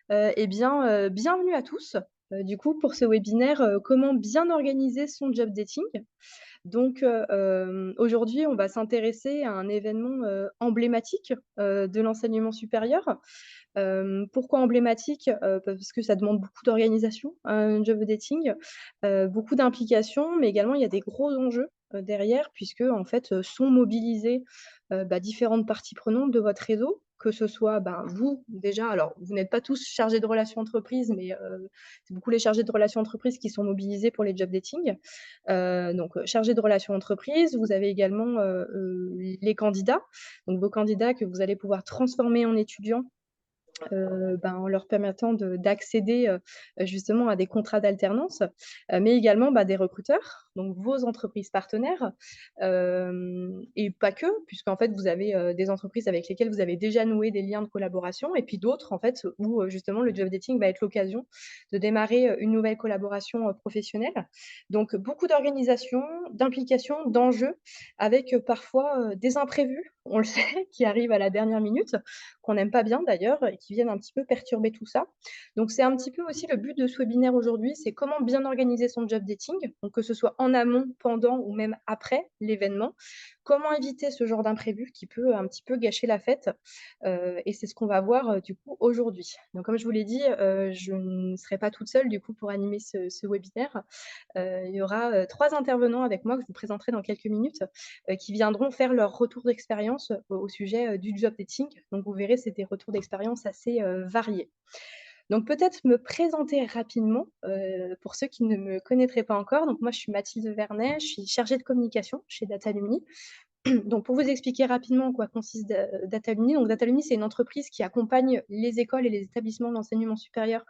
Eh bien, bienvenue à tous, du coup pour ce webinaire, comment bien organiser son job dating. Donc, aujourd'hui, on va s'intéresser à un événement, emblématique, de l'enseignement supérieur. Pourquoi emblématique? Parce que ça demande beaucoup d'organisation, un job dating, beaucoup d'implication, mais également il y a des gros enjeux, derrière puisque en fait, sont mobilisées, différentes parties prenantes de votre réseau, que ce soit, vous déjà, alors vous n'êtes pas tous chargés de relations entreprises, mais c'est beaucoup les chargés de relations entreprises qui sont mobilisés pour les job dating. Donc, chargés de relations entreprises, vous avez également, les candidats, donc vos candidats que vous allez pouvoir transformer en étudiants en leur permettant d'accéder, justement à des contrats d'alternance, mais également, des recruteurs, donc vos entreprises partenaires, et pas que, puisqu'en fait vous avez, des entreprises avec lesquelles vous avez déjà noué des liens de collaboration et puis d'autres en fait où, justement le job dating va être l'occasion de démarrer, une nouvelle collaboration, professionnelle. Donc beaucoup d'organisation, d'implication, d'enjeux avec, parfois, des imprévus, on le sait, qui arrivent à la dernière minute, qu'on n'aime pas bien d'ailleurs et qui viennent un petit peu perturber tout ça. Donc c'est un petit peu aussi le but de ce webinaire aujourd'hui, c'est comment bien organiser son job dating, donc que ce soit en amont, pendant ou même après l'événement. Comment éviter ce genre d'imprévu qui peut un petit peu gâcher la fête, et c'est ce qu'on va voir, du coup aujourd'hui. Donc comme je vous l'ai dit, je ne serai pas toute seule du coup pour animer ce webinaire. Il y aura, 3 intervenants avec moi que je vous présenterai dans quelques minutes, qui viendront faire leur retour d'expérience au sujet, du job dating. Donc vous verrez, c'est des retours d'expérience assez, variés. Donc peut-être me présenter rapidement, pour ceux qui ne me connaîtraient pas encore. Donc moi, je suis Mathilde Vernet, je suis chargée de communication chez Datalumni. Donc pour vous expliquer rapidement en quoi consiste Datalumni, donc Datalumni, c'est une entreprise qui accompagne les écoles et les établissements d'enseignement supérieur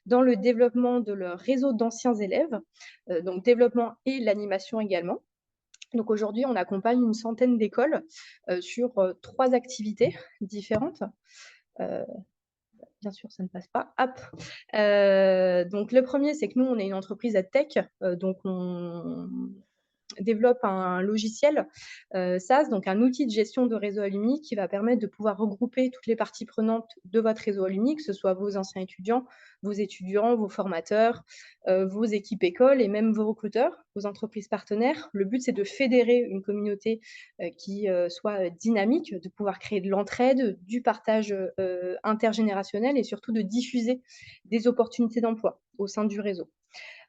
dans le développement de leur réseau d'anciens élèves, donc développement et l'animation également. Donc aujourd'hui, on accompagne une centaine d'écoles, sur, 3 activités différentes. Heu, Bien sûr, ça ne passe pas. Hop! Donc le premier, c'est que nous, on est une entreprise EdTech, donc on développe un logiciel, SaaS, donc un outil de gestion de réseau alumni qui va permettre de pouvoir regrouper toutes les parties prenantes de votre réseau alumni, que ce soit vos anciens étudiants, vos formateurs, vos équipes écoles et même vos recruteurs, vos entreprises partenaires. Le but, c'est de fédérer une communauté, qui, soit, dynamique, de pouvoir créer de l'entraide, du partage, intergénérationnel et surtout de diffuser des opportunités d'emploi au sein du réseau.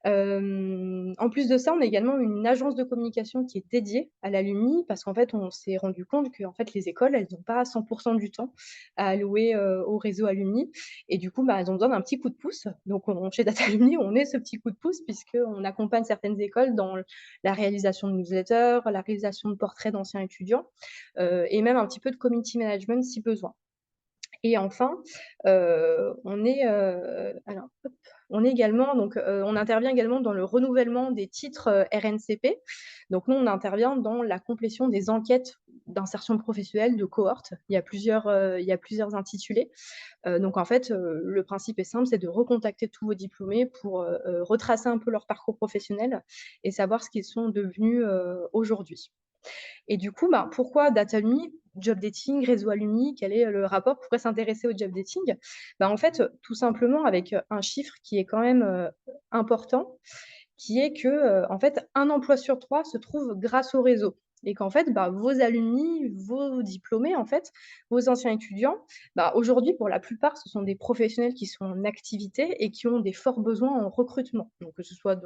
En plus de ça, on a également une agence de communication qui est dédiée à l'alumni parce qu'en fait, on s'est rendu compte que en fait, les écoles, elles n'ont pas 100 du temps à allouer, au réseau alumni et du coup, elles ont besoin d'un petit coup de pouce. Donc on chez Data Alumni, on est ce petit coup de pouce puisqu'on accompagne certaines écoles dans la réalisation de newsletters, la réalisation de portraits d'anciens étudiants, et même un petit peu de community management si besoin. Et enfin, on est, alors hop, on est également donc, on intervient également dans le renouvellement des titres, RNCP. Donc nous, on intervient dans la complétion des enquêtes d'insertion professionnelle de cohorte. Il y a plusieurs intitulés. Donc en fait, le principe est simple, c'est de recontacter tous vos diplômés pour, retracer un peu leur parcours professionnel et savoir ce qu'ils sont devenus, aujourd'hui. Et du coup, pourquoi Data Alumni, job dating, réseau alumni? Quel est le rapport? Pourquoi s'intéresser au job dating? En fait, tout simplement avec, un chiffre qui est quand même, important, qui est que, en fait, un emploi sur 3 se trouve grâce au réseau et qu'en fait, vos alumni, vos diplômés, en fait, vos anciens étudiants, aujourd'hui, pour la plupart, ce sont des professionnels qui sont en activité et qui ont des forts besoins en recrutement. Donc que ce soit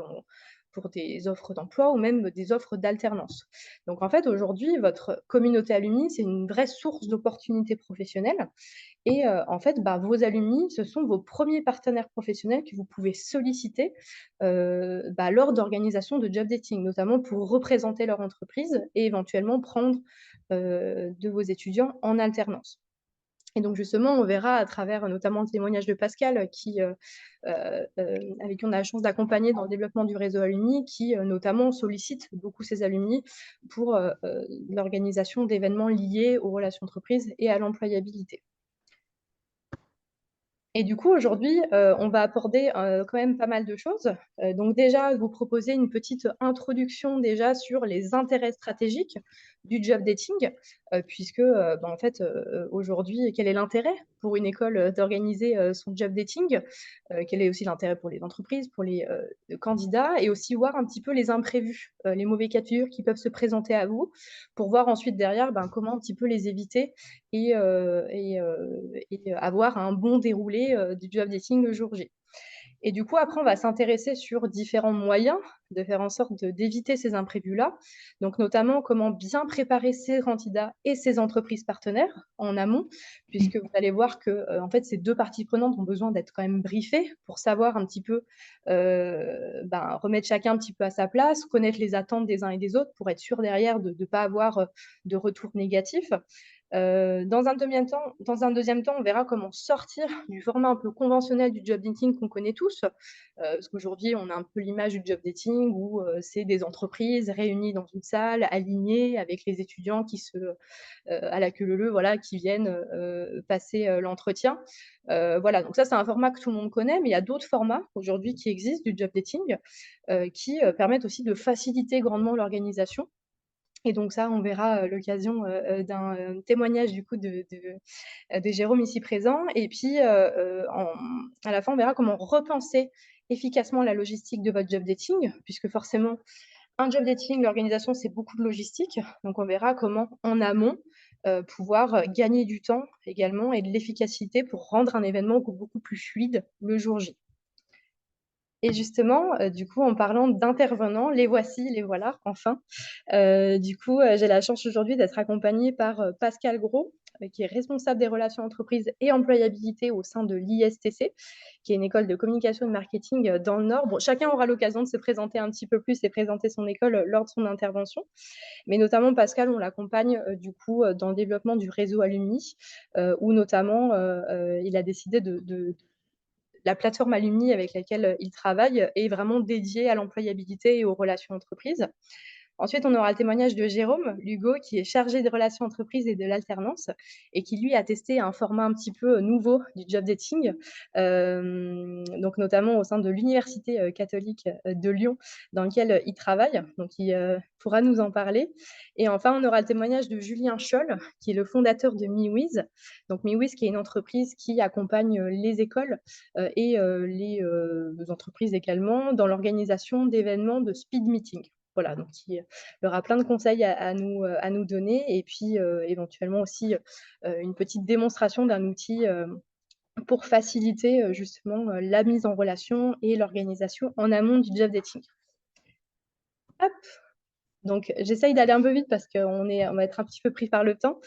pour des offres d'emploi ou même des offres d'alternance. Donc en fait, aujourd'hui, votre communauté alumni, c'est une vraie source d'opportunités professionnelles et en fait, vos alumni, ce sont vos premiers partenaires professionnels que vous pouvez solliciter, lors d'organisation de job dating, notamment pour représenter leur entreprise et éventuellement prendre, de vos étudiants en alternance. Et donc justement, on verra à travers notamment le témoignage de Pascal qui, avec qui on a la chance d'accompagner dans le développement du réseau alumni, qui, notamment sollicite beaucoup ses alumni pour, l'organisation d'événements liés aux relations entreprises et à l'employabilité. Et du coup, aujourd'hui, on va aborder, quand même pas mal de choses. Donc déjà, vous proposer une petite introduction déjà sur les intérêts stratégiques du job dating, puisque, en fait, aujourd'hui, quel est l'intérêt pour une école, d'organiser, son job dating? Quel est aussi l'intérêt pour les entreprises, pour les, candidats et aussi voir un petit peu les imprévus, les mauvais cas de figure qui peuvent se présenter à vous, pour voir ensuite derrière, comment un petit peu les éviter et avoir un bon déroulé, du job dating le jour J. Et du coup, après, on va s'intéresser sur différents moyens de faire en sorte d'éviter ces imprévus-là. Donc, notamment, comment bien préparer ses candidats et ses entreprises partenaires en amont, puisque vous allez voir que, en fait, ces 2 parties prenantes ont besoin d'être quand même briefées pour savoir un petit peu, remettre chacun un petit peu à sa place, connaître les attentes des uns et des autres pour être sûr derrière de ne pas avoir, de retours négatifs. Dans un deuxième temps, on verra comment sortir du format un peu conventionnel du job dating qu'on connaît tous. Parce qu'aujourd'hui, on a un peu l'image du job dating où, c'est des entreprises réunies dans une salle, alignées avec les étudiants à la queue leu leu, voilà, qui viennent, passer, l'entretien. Voilà, donc ça, c'est un format que tout le monde connaît, mais il y a d'autres formats aujourd'hui qui existent du job dating, qui, permettent aussi de faciliter grandement l'organisation. Et donc ça, on verra, l'occasion, d'un, témoignage du coup de Jérôme ici présent et puis, à la fin, on verra comment repenser efficacement la logistique de votre job dating, puisque forcément un job dating, l'organisation, c'est beaucoup de logistique. Donc on verra comment en amont, pouvoir, gagner du temps également et de l'efficacité pour rendre un événement beaucoup plus fluide le jour J. Et justement, du coup, en parlant d'intervenants, les voici, les voilà, enfin. J'ai la chance aujourd'hui d'être accompagnée par, Pascal Gros, qui est responsable des relations entreprises et employabilité au sein de l'ISTC, qui est une école de communication et de marketing, dans le Nord. Bon, chacun aura l'occasion de se présenter un petit peu plus et présenter son école, lors de son intervention. Mais notamment Pascal, on l'accompagne, dans le développement du réseau alumni, où notamment, il a décidé de la plateforme Alumni avec laquelle il travaille est vraiment dédiée à l'employabilité et aux relations entreprises. Ensuite, on aura le témoignage de Jérôme Lugo, qui est chargé des relations entreprises et de l'alternance et qui, lui, a testé un format un petit peu nouveau du job dating, donc notamment au sein de l'université catholique de Lyon, dans lequel il travaille. Donc, il pourra nous en parler. Et enfin, on aura le témoignage de Julien Scholl, qui est le fondateur de MeWiz. Donc, MeWiz, qui est une entreprise qui accompagne les écoles et les entreprises également dans l'organisation d'événements de speed meeting. Voilà, donc il aura plein de conseils à nous donner et puis, éventuellement aussi, une petite démonstration d'un outil, pour faciliter, justement, la mise en relation et l'organisation en amont du job dating. Hop, donc j'essaye d'aller un peu vite parce on va être un petit peu pris par le temps.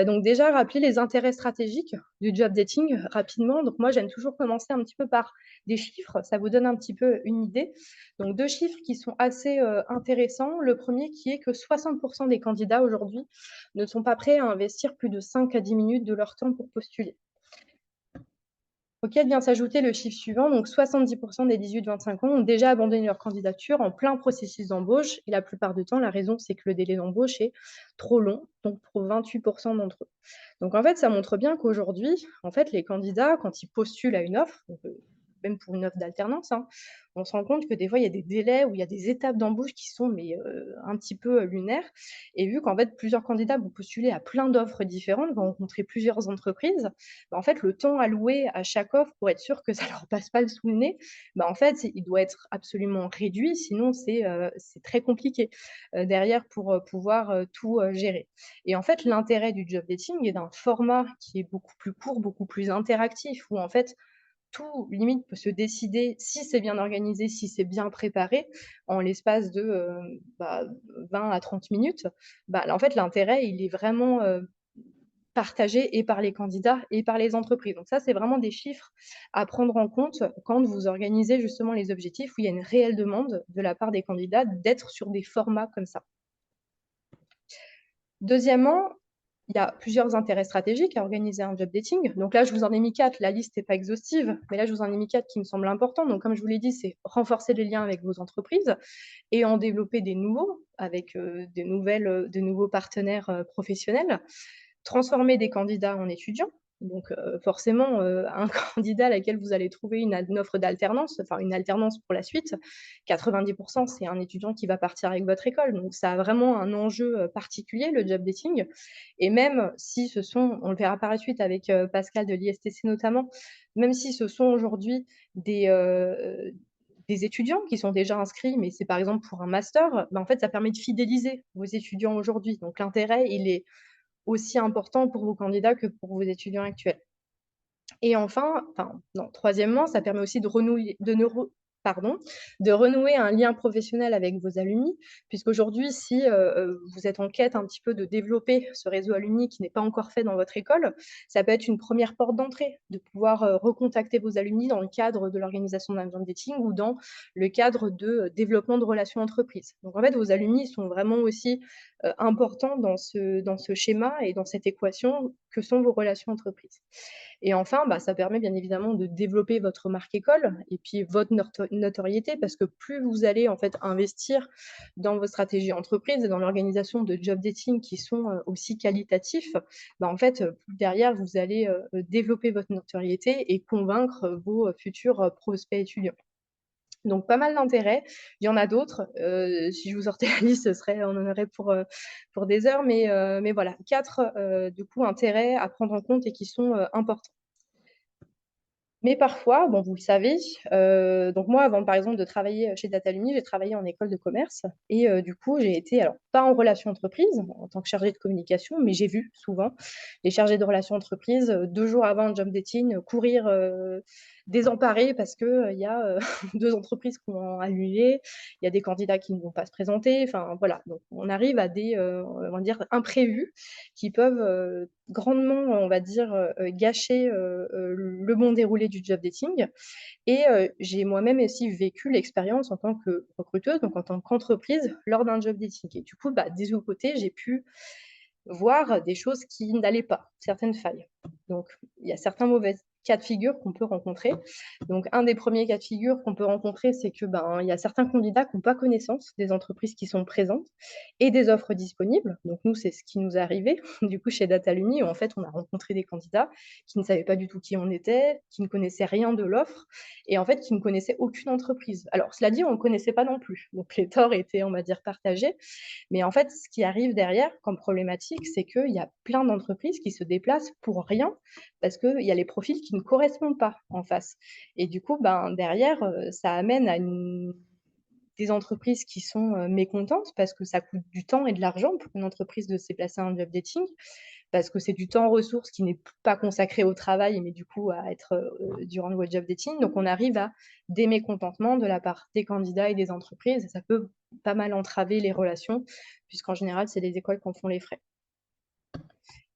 Donc déjà rappeler les intérêts stratégiques du job dating rapidement. Donc moi, j'aime toujours commencer un petit peu par des chiffres, ça vous donne un petit peu une idée. Donc 2 chiffres qui sont assez, intéressants. Le premier qui est que 60 des candidats aujourd'hui ne sont pas prêts à investir plus de 5 à 10 minutes de leur temps pour postuler. Auquel vient s'ajouter le chiffre suivant, donc 70 des 18-25 ans ont déjà abandonné leur candidature en plein processus d'embauche et la plupart du temps, la raison, c'est que le délai d'embauche est trop long, donc pour 28 d'entre eux. Donc en fait, ça montre bien qu'aujourd'hui, en fait, les candidats, quand ils postulent à une offre, donc, même pour une offre d'alternance, hein, on se rend compte que des fois, il y a des délais ou il y a des étapes d'embauche qui sont un petit peu, lunaires et vu qu'en fait, plusieurs candidats vont postuler à plein d'offres différentes, vont rencontrer plusieurs entreprises, en fait, le temps alloué à chaque offre pour être sûr que ça leur passe pas sous le nez, en fait, il doit être absolument réduit, sinon c'est très compliqué, derrière pour, pouvoir, tout, gérer. Et en fait, l'intérêt du job dating est d'un format qui est beaucoup plus court, beaucoup plus interactif, où en fait, tout limite peut se décider si c'est bien organisé, si c'est bien préparé, en l'espace de, 20 à 30 minutes. Là, en fait, l'intérêt, il est vraiment, partagé et par les candidats et par les entreprises. Donc ça, c'est vraiment des chiffres à prendre en compte quand vous organisez justement les objectifs, où il y a une réelle demande de la part des candidats d'être sur des formats comme ça. Deuxièmement, il y a plusieurs intérêts stratégiques à organiser un job dating. Donc là, je vous en ai mis 4. La liste n'est pas exhaustive, mais là, je vous en ai mis 4 qui me semblent importants. Donc, comme je vous l'ai dit, c'est renforcer les liens avec vos entreprises et en développer des nouveaux avec de nouveaux partenaires professionnels. Transformer des candidats en étudiants. Donc forcément, un candidat à laquelle vous allez trouver une offre d'alternance, enfin une alternance pour la suite, 90 c'est un étudiant qui va partir avec votre école. Donc ça a vraiment un enjeu, particulier, le job dating, et même si ce sont, on le verra par la suite avec, Pascal de l'ISTC notamment, même si ce sont aujourd'hui des étudiants qui sont déjà inscrits, mais c'est par exemple pour un master, bah, en fait, ça permet de fidéliser vos étudiants aujourd'hui. Donc l'intérêt, il est aussi important pour vos candidats que pour vos étudiants actuels. Et enfin non, troisièmement, ça permet aussi de renouer un lien professionnel avec vos alumni, puisqu'aujourd'hui, si, vous êtes en quête un petit peu de développer ce réseau alumni qui n'est pas encore fait dans votre école, ça peut être une première porte d'entrée, de pouvoir, recontacter vos alumni dans le cadre de l'organisation d'un job dating ou dans le cadre de, développement de relations entreprises. Donc en fait, vos alumni sont vraiment aussi, importants dans ce schéma et dans cette équation que sont vos relations entreprises. Et enfin, bah, ça permet bien évidemment de développer votre marque école et puis votre notoriété, parce que plus vous allez en fait investir dans vos stratégies entreprises et dans l'organisation de job dating qui sont, aussi qualitatifs, bah, en fait, plus derrière vous allez, développer votre notoriété et convaincre vos, futurs, prospects étudiants. Donc pas mal d'intérêts. Il y en a d'autres, si je vous sortais la liste, on en aurait pour des heures, mais voilà, 4 du coup intérêts à prendre en compte et qui sont, importants. Mais parfois, bon, vous le savez, donc moi, avant, par exemple, de travailler, chez Datalumi, j'ai travaillé en école de commerce et du coup, j'ai été alors pas en relation entreprise, en tant que chargée de communication, mais j'ai vu souvent les chargés de relations entreprises, 2 jours avant un job dating, courir, désemparés parce que, il y a, 2 entreprises qui ont annulé, il y a des candidats qui ne vont pas se présenter, enfin voilà. Donc on arrive à des, on va dire imprévus qui peuvent, grandement, on va dire, gâcher, le bon déroulé du job dating. Et j'ai moi-même aussi vécu l'expérience en tant que recruteuse, donc en tant qu'entreprise, lors d'un job dating. Et du coup, bah, des 2 côtés, j'ai pu voir des choses qui n'allaient pas, certaines failles. Donc il y a certains mauvais cas de figure qu'on peut rencontrer. Donc un des premiers cas de figure qu'on peut rencontrer, c'est que, ben, il y a certains candidats qui ont pas connaissance des entreprises qui sont présentes et des offres disponibles. Donc nous, c'est ce qui nous est arrivé, du coup, chez Datalumi, où en fait, on a rencontré des candidats qui ne savaient pas du tout qui on était, qui ne connaissaient rien de l'offre et en fait, qui ne connaissaient aucune entreprise. Alors cela dit, on ne connaissait pas non plus, donc les torts étaient, on va dire, partagés. Mais en fait, ce qui arrive derrière comme problématique, c'est qu'il y a plein d'entreprises qui se déplacent pour rien, parce qu'il y a les profils qui ne correspondent pas en face. Et du coup, ben, derrière, ça amène à des entreprises qui sont, mécontentes parce que ça coûte du temps et de l'argent pour une entreprise de se déplacer à un job dating, parce que c'est du temps ressource qui n'est pas consacré au travail, mais du coup à être, durant le job dating. Donc on arrive à des mécontentements de la part des candidats et des entreprises et ça peut pas mal entraver les relations, puisqu'en général, c'est les écoles qui en font les frais.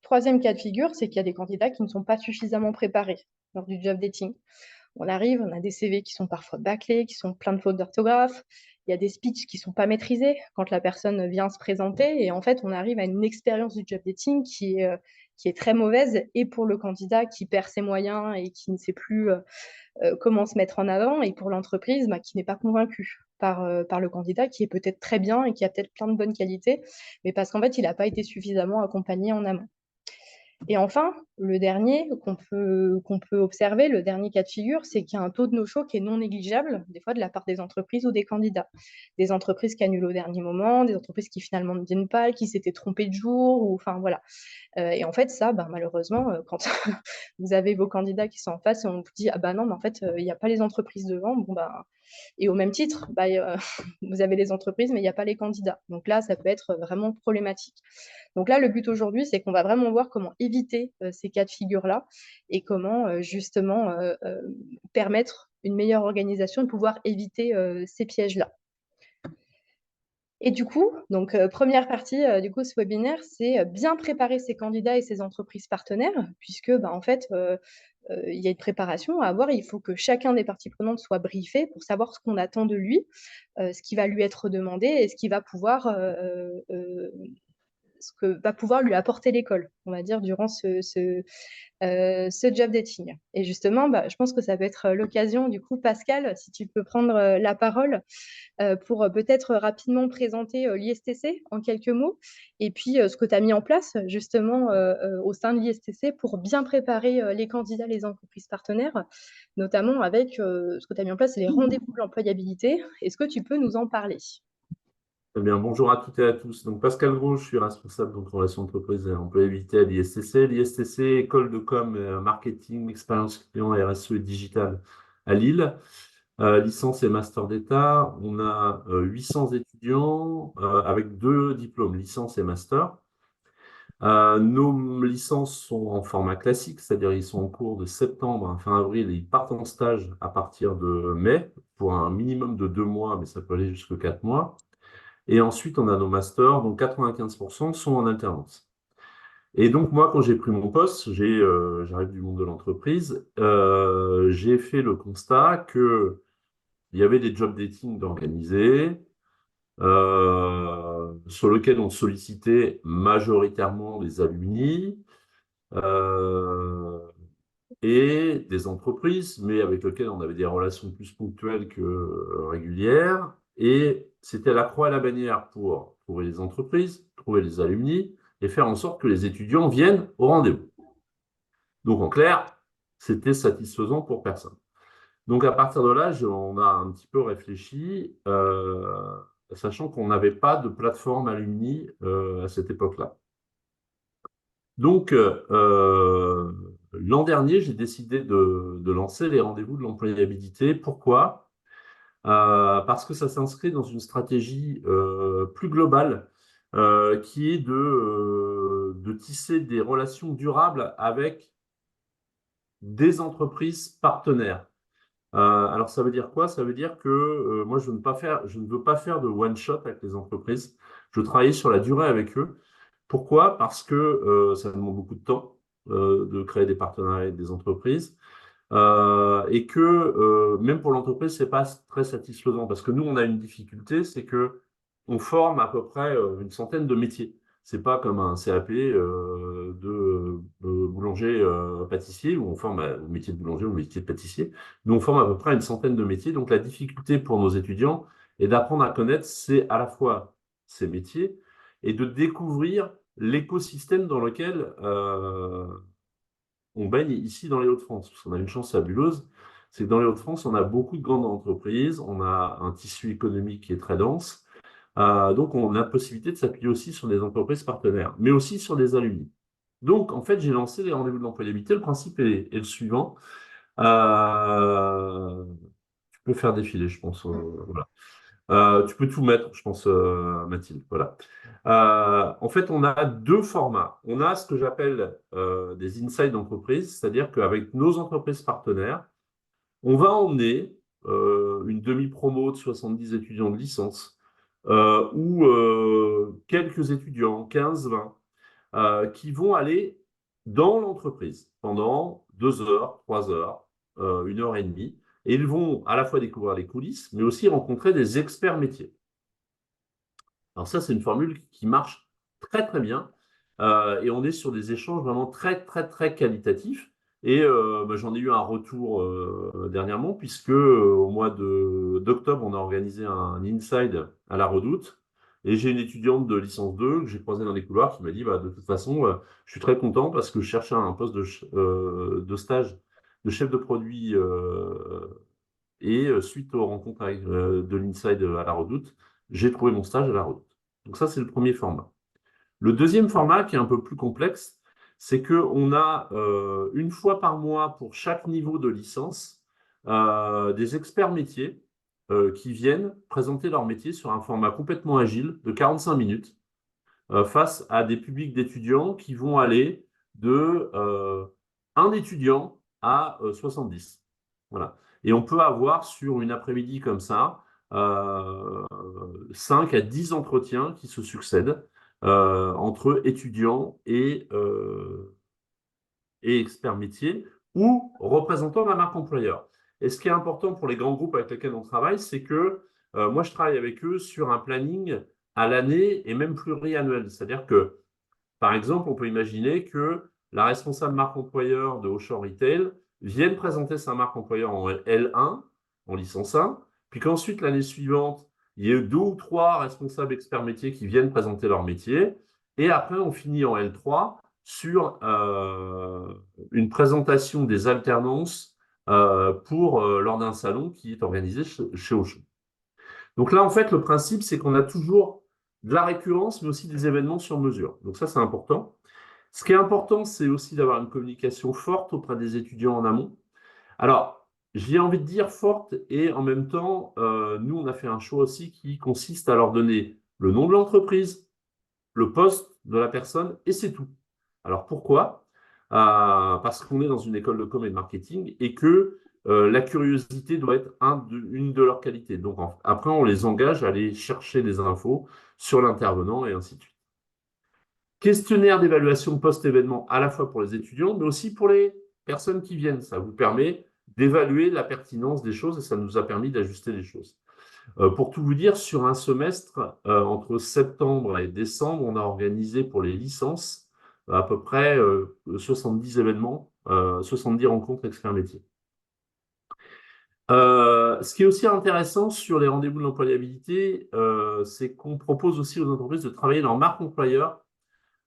Troisième cas de figure, c'est qu'il y a des candidats qui ne sont pas suffisamment préparés lors du job dating. On arrive, on a des CV qui sont parfois bâclés, qui sont pleins de fautes d'orthographe. Il y a des speeches qui sont pas maîtrisés quand la personne vient se présenter et en fait, on arrive à une expérience du job dating qui est très mauvaise et pour le candidat qui perd ses moyens et qui ne sait plus, comment se mettre en avant et pour l'entreprise, bah, qui n'est pas convaincue par le candidat qui est peut-être très bien et qui a peut-être plein de bonnes qualités, mais parce qu'en fait, il n'a pas été suffisamment accompagné en amont. Et enfin, le dernier qu'on peut observer, le dernier cas de figure, c'est qu'il y a un taux de no-show qui est non négligeable, des fois de la part des entreprises ou des candidats. Des entreprises qui annulent au dernier moment, des entreprises qui finalement ne viennent pas, qui s'étaient trompées de jour ou enfin voilà. Et en fait ça, ben, malheureusement, quand vous avez vos candidats qui sont en face et on vous dit: «Ah bah non, mais en fait, il y a pas les entreprises devant», bon bah et au même titre, bah, vous avez les entreprises, mais il y a pas les candidats. Donc là, ça peut être vraiment problématique. Donc là, le but aujourd'hui, c'est qu'on va vraiment voir comment éviter, ces cas de figure-là et comment, justement, permettre une meilleure organisation et pouvoir éviter, ces pièges-là. Et du coup, donc 1re partie, du coup, ce webinaire, c'est, bien préparer ses candidats et ses entreprises partenaires puisque, bah, en fait, il y a une préparation à avoir. Il faut que chacun des parties prenantes soit briefé pour savoir ce qu'on attend de lui, ce qui va lui être demandé et ce qu'il va pouvoir, ce que va pouvoir lui apporter l'école, on va dire, durant ce job dating. Et justement, je pense que ça peut être l'occasion, du coup, Pascal, si tu peux prendre la parole pour peut-être rapidement présenter l'ISTC en quelques mots, et puis ce que tu as mis en place justement au sein de l'ISTC pour bien préparer les candidats, les entreprises partenaires, notamment avec ce que tu as mis en place, c'est les rendez-vous de l'employabilité. Est-ce que tu peux nous en parler? Eh bien, bonjour à toutes et à tous. Donc, Pascal Gros, je suis responsable donc relations entreprises et employabilité à l'ISTC. L'ISTC, école de com, marketing, expérience client, RSE et digital à Lille. Licence et master d'État. On a 800 étudiants avec 2 diplômes, licence et master. Nos licences sont en format classique, c'est-à-dire ils sont en cours de septembre à fin avril et ils partent en stage à partir de mai pour un minimum de 2 mois, mais ça peut aller jusqu'à 4 mois. Et ensuite, on a nos masters, donc 95% sont en alternance. Et donc, moi, quand j'ai pris mon poste, j'arrive du monde de l'entreprise, j'ai fait le constat qu'il y avait des job dating d'organisés, sur lesquels on sollicitait majoritairement des alumni euh, et des entreprises, mais avec lesquelles on avait des relations plus ponctuelles que régulières. Et c'était la croix et la bannière pour trouver les entreprises, trouver les alumni et faire en sorte que les étudiants viennent au rendez-vous. Donc, en clair, c'était satisfaisant pour personne. Donc, à partir de là, on a un petit peu réfléchi, sachant qu'on n'avait pas de plateforme alumni à cette époque-là. Donc, l'an dernier, j'ai décidé de lancer les rendez-vous de l'employabilité. Pourquoi? Parce que ça s'inscrit dans une stratégie plus globale qui est de tisser des relations durables avec des entreprises partenaires. Alors, ça veut dire quoi? Ça veut dire que moi, je ne veux pas faire de one-shot avec les entreprises. Je veux travailler sur la durée avec eux. Pourquoi? Parce que ça demande beaucoup de temps de créer des partenariats avec des entreprises. Et que même pour l'entreprise, c'est pas très satisfaisant parce que nous, on a une difficulté, c'est que on forme à peu près une centaine de métiers. C'est pas comme un CAP de boulanger pâtissier où on forme au métier de boulanger ou au métier de pâtissier. Nous, on forme à peu près une centaine de métiers. Donc, la difficulté pour nos étudiants est d'apprendre à connaître c'est à la fois ces métiers et de découvrir l'écosystème dans lequel on baigne ici dans les Hauts-de-France. Parce qu'on a une chance fabuleuse, c'est que dans les Hauts-de-France, on a beaucoup de grandes entreprises, on a un tissu économique qui est très dense. Donc, on a la possibilité de s'appuyer aussi sur des entreprises partenaires, mais aussi sur des alumni. Donc, en fait, j'ai lancé les rendez-vous de l'employabilité. Le principe est le suivant. Tu peux faire défiler, je pense. Voilà. Tu peux tout mettre, je pense, Mathilde. Voilà. En fait, on a 2 formats. On a ce que j'appelle des insights d'entreprise, c'est-à-dire qu'avec nos entreprises partenaires, on va emmener une demi-promo de 70 étudiants de licence ou quelques étudiants, 15-20, qui vont aller dans l'entreprise pendant 2 heures, 3 heures, 1 heure et demie. Et ils vont à la fois découvrir les coulisses, mais aussi rencontrer des experts métiers. Alors ça, c'est une formule qui marche très très bien et on est sur des échanges vraiment très très très qualitatifs. Et j'en ai eu un retour dernièrement puisque au mois d'octobre, on a organisé un Inside à la Redoute et j'ai une étudiante de licence 2 que j'ai croisée dans les couloirs qui m'a dit de toute façon, je suis très content parce que je cherchais un poste de stage de chef de produit et suite aux rencontres de l'Inside à la Redoute, j'ai trouvé mon stage à la Redoute. Donc ça, c'est le premier format. Le deuxième format, qui est un peu plus complexe, c'est qu'on a 1 fois par mois pour chaque niveau de licence des experts métiers qui viennent présenter leur métier sur un format complètement agile de 45 minutes face à des publics d'étudiants qui vont aller de un étudiant à 70. Voilà. Et on peut avoir sur une après-midi comme ça 5 à 10 entretiens qui se succèdent entre étudiants et experts métiers ou représentants de la marque employeur. Et ce qui est important pour les grands groupes avec lesquels on travaille, c'est que moi, je travaille avec eux sur un planning à l'année et même pluriannuel. C'est-à-dire que Par exemple, on peut imaginer que la responsable marque employeur de Auchan Retail vienne présenter sa marque employeur en L1, en licence 1, puis qu'ensuite, l'année suivante, il y ait 2 ou 3 responsables experts métiers qui viennent présenter leur métier. Et après, on finit en L3 sur une présentation des alternances lors d'un salon qui est organisé chez Auchan. Donc là, en fait, le principe, c'est qu'on a toujours de la récurrence, mais aussi des événements sur mesure. Donc ça, c'est important. Ce qui est important, c'est aussi d'avoir une communication forte auprès des étudiants en amont. Alors, j'ai envie de dire forte et en même temps, nous, on a fait un choix aussi qui consiste à leur donner le nom de l'entreprise, le poste de la personne et c'est tout. Alors pourquoi? Parce qu'on est dans une école de com et de marketing et que la curiosité doit être une de leurs qualités. Donc après, on les engage à aller chercher des infos sur l'intervenant et ainsi de suite. Questionnaire d'évaluation post-événement à la fois pour les étudiants, mais aussi pour les personnes qui viennent. Ça vous permet d'évaluer la pertinence des choses et ça nous a permis d'ajuster les choses. Pour tout vous dire, sur un semestre, entre septembre et décembre, on a organisé pour les licences à peu près 70 événements, 70 rencontres experts métiers. Ce qui est aussi intéressant sur les rendez-vous de l'employabilité, c'est qu'on propose aussi aux entreprises de travailler leur marque employeur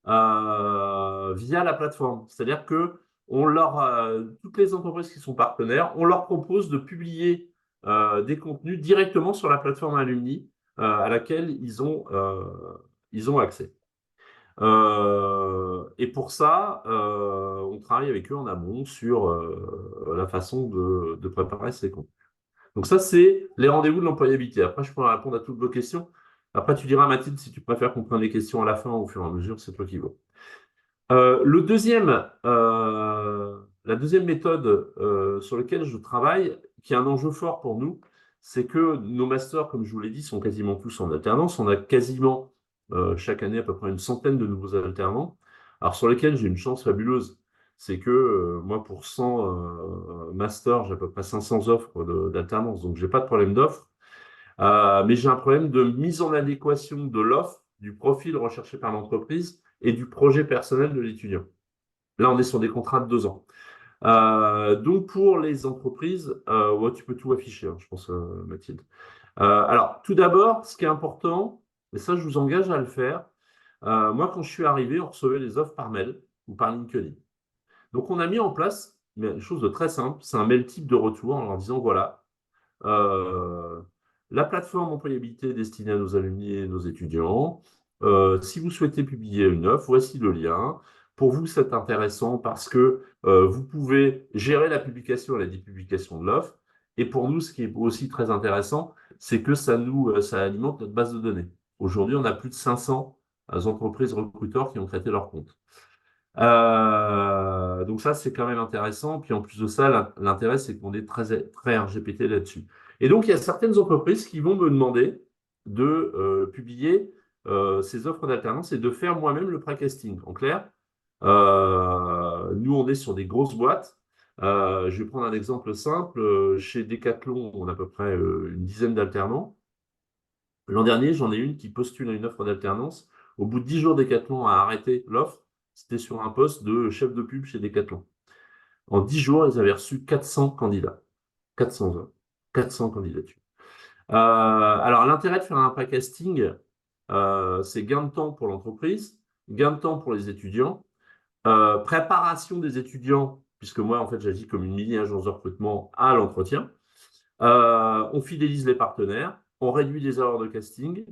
via la plateforme. C'est-à-dire que toutes les entreprises qui sont partenaires, on leur propose de publier des contenus directement sur la plateforme Alumni à laquelle ils ont accès. Et pour ça, on travaille avec eux en amont sur la façon de préparer ces contenus. Donc ça, c'est les rendez-vous de l'employabilité. Après, je pourrais répondre à toutes vos questions. Après, tu diras, Mathilde, si tu préfères qu'on prenne les questions à la fin ou au fur et à mesure, c'est toi qui vois. La deuxième méthode sur laquelle je travaille, qui est un enjeu fort pour nous, c'est que nos masters, comme je vous l'ai dit, sont quasiment tous en alternance. On a quasiment chaque année à peu près une centaine de nouveaux alternants, alors sur lesquels j'ai une chance fabuleuse. C'est que moi, pour 100 masters, j'ai à peu près 500 offres d'alternance, donc j'ai pas de problème d'offre. Mais j'ai un problème de mise en adéquation de l'offre, du profil recherché par l'entreprise et du projet personnel de l'étudiant. Là, on est sur des contrats de 2 ans. Donc, pour les entreprises, ouais, tu peux tout afficher, hein, je pense, Mathilde. Alors, tout d'abord, ce qui est important, et ça, je vous engage à le faire, moi, quand je suis arrivé, on recevait les offres par mail ou par LinkedIn. Donc, on a mis en place une chose de très simple, c'est un mail type de retour en leur disant, voilà, la plateforme employabilité est destinée à nos alumni et nos étudiants. Si vous souhaitez publier une offre, voici le lien. Pour vous, c'est intéressant parce que vous pouvez gérer la publication et la dépublication de l'offre. Et pour nous, ce qui est aussi très intéressant, c'est que ça alimente notre base de données. Aujourd'hui, on a plus de 500 entreprises recruteurs qui ont traité leur compte. Donc ça, c'est quand même intéressant. Puis en plus de ça, l'intérêt, c'est qu'on est très RGPD là-dessus. Et donc, il y a certaines entreprises qui vont me demander de publier ces offres d'alternance et de faire moi-même le pré-casting. En clair, nous, on est sur des grosses boîtes. Je vais prendre un exemple simple. Chez Decathlon, on a à peu près une dizaine d'alternants. L'an dernier, j'en ai une qui postule à une offre d'alternance. Au bout de 10 jours, Decathlon a arrêté l'offre. C'était sur un poste de chef de pub chez Decathlon. En 10 jours, ils avaient reçu 400 candidats. 400 heures. 400 candidatures. Alors, l'intérêt de faire un pré-casting, c'est gain de temps pour l'entreprise, gain de temps pour les étudiants, préparation des étudiants, puisque moi, en fait, j'agis comme une mini-agence de recrutement à l'entretien. On fidélise les partenaires, on réduit les erreurs de casting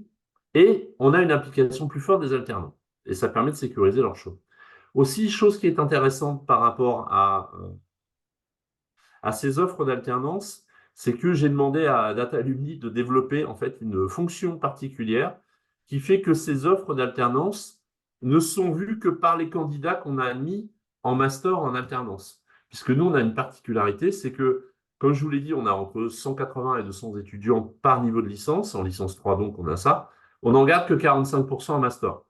et on a une application plus forte des alternants. Et ça permet de sécuriser leur choix. Aussi, chose qui est intéressante par rapport à ces offres d'alternance, c'est que j'ai demandé à Data Alumni de développer en fait une fonction particulière qui fait que ces offres d'alternance ne sont vues que par les candidats qu'on a admis en master en alternance. Puisque nous, on a une particularité, c'est que, comme je vous l'ai dit, on a entre 180 et 200 étudiants par niveau de licence. En licence 3, donc, on a ça. On n'en garde que 45% en master.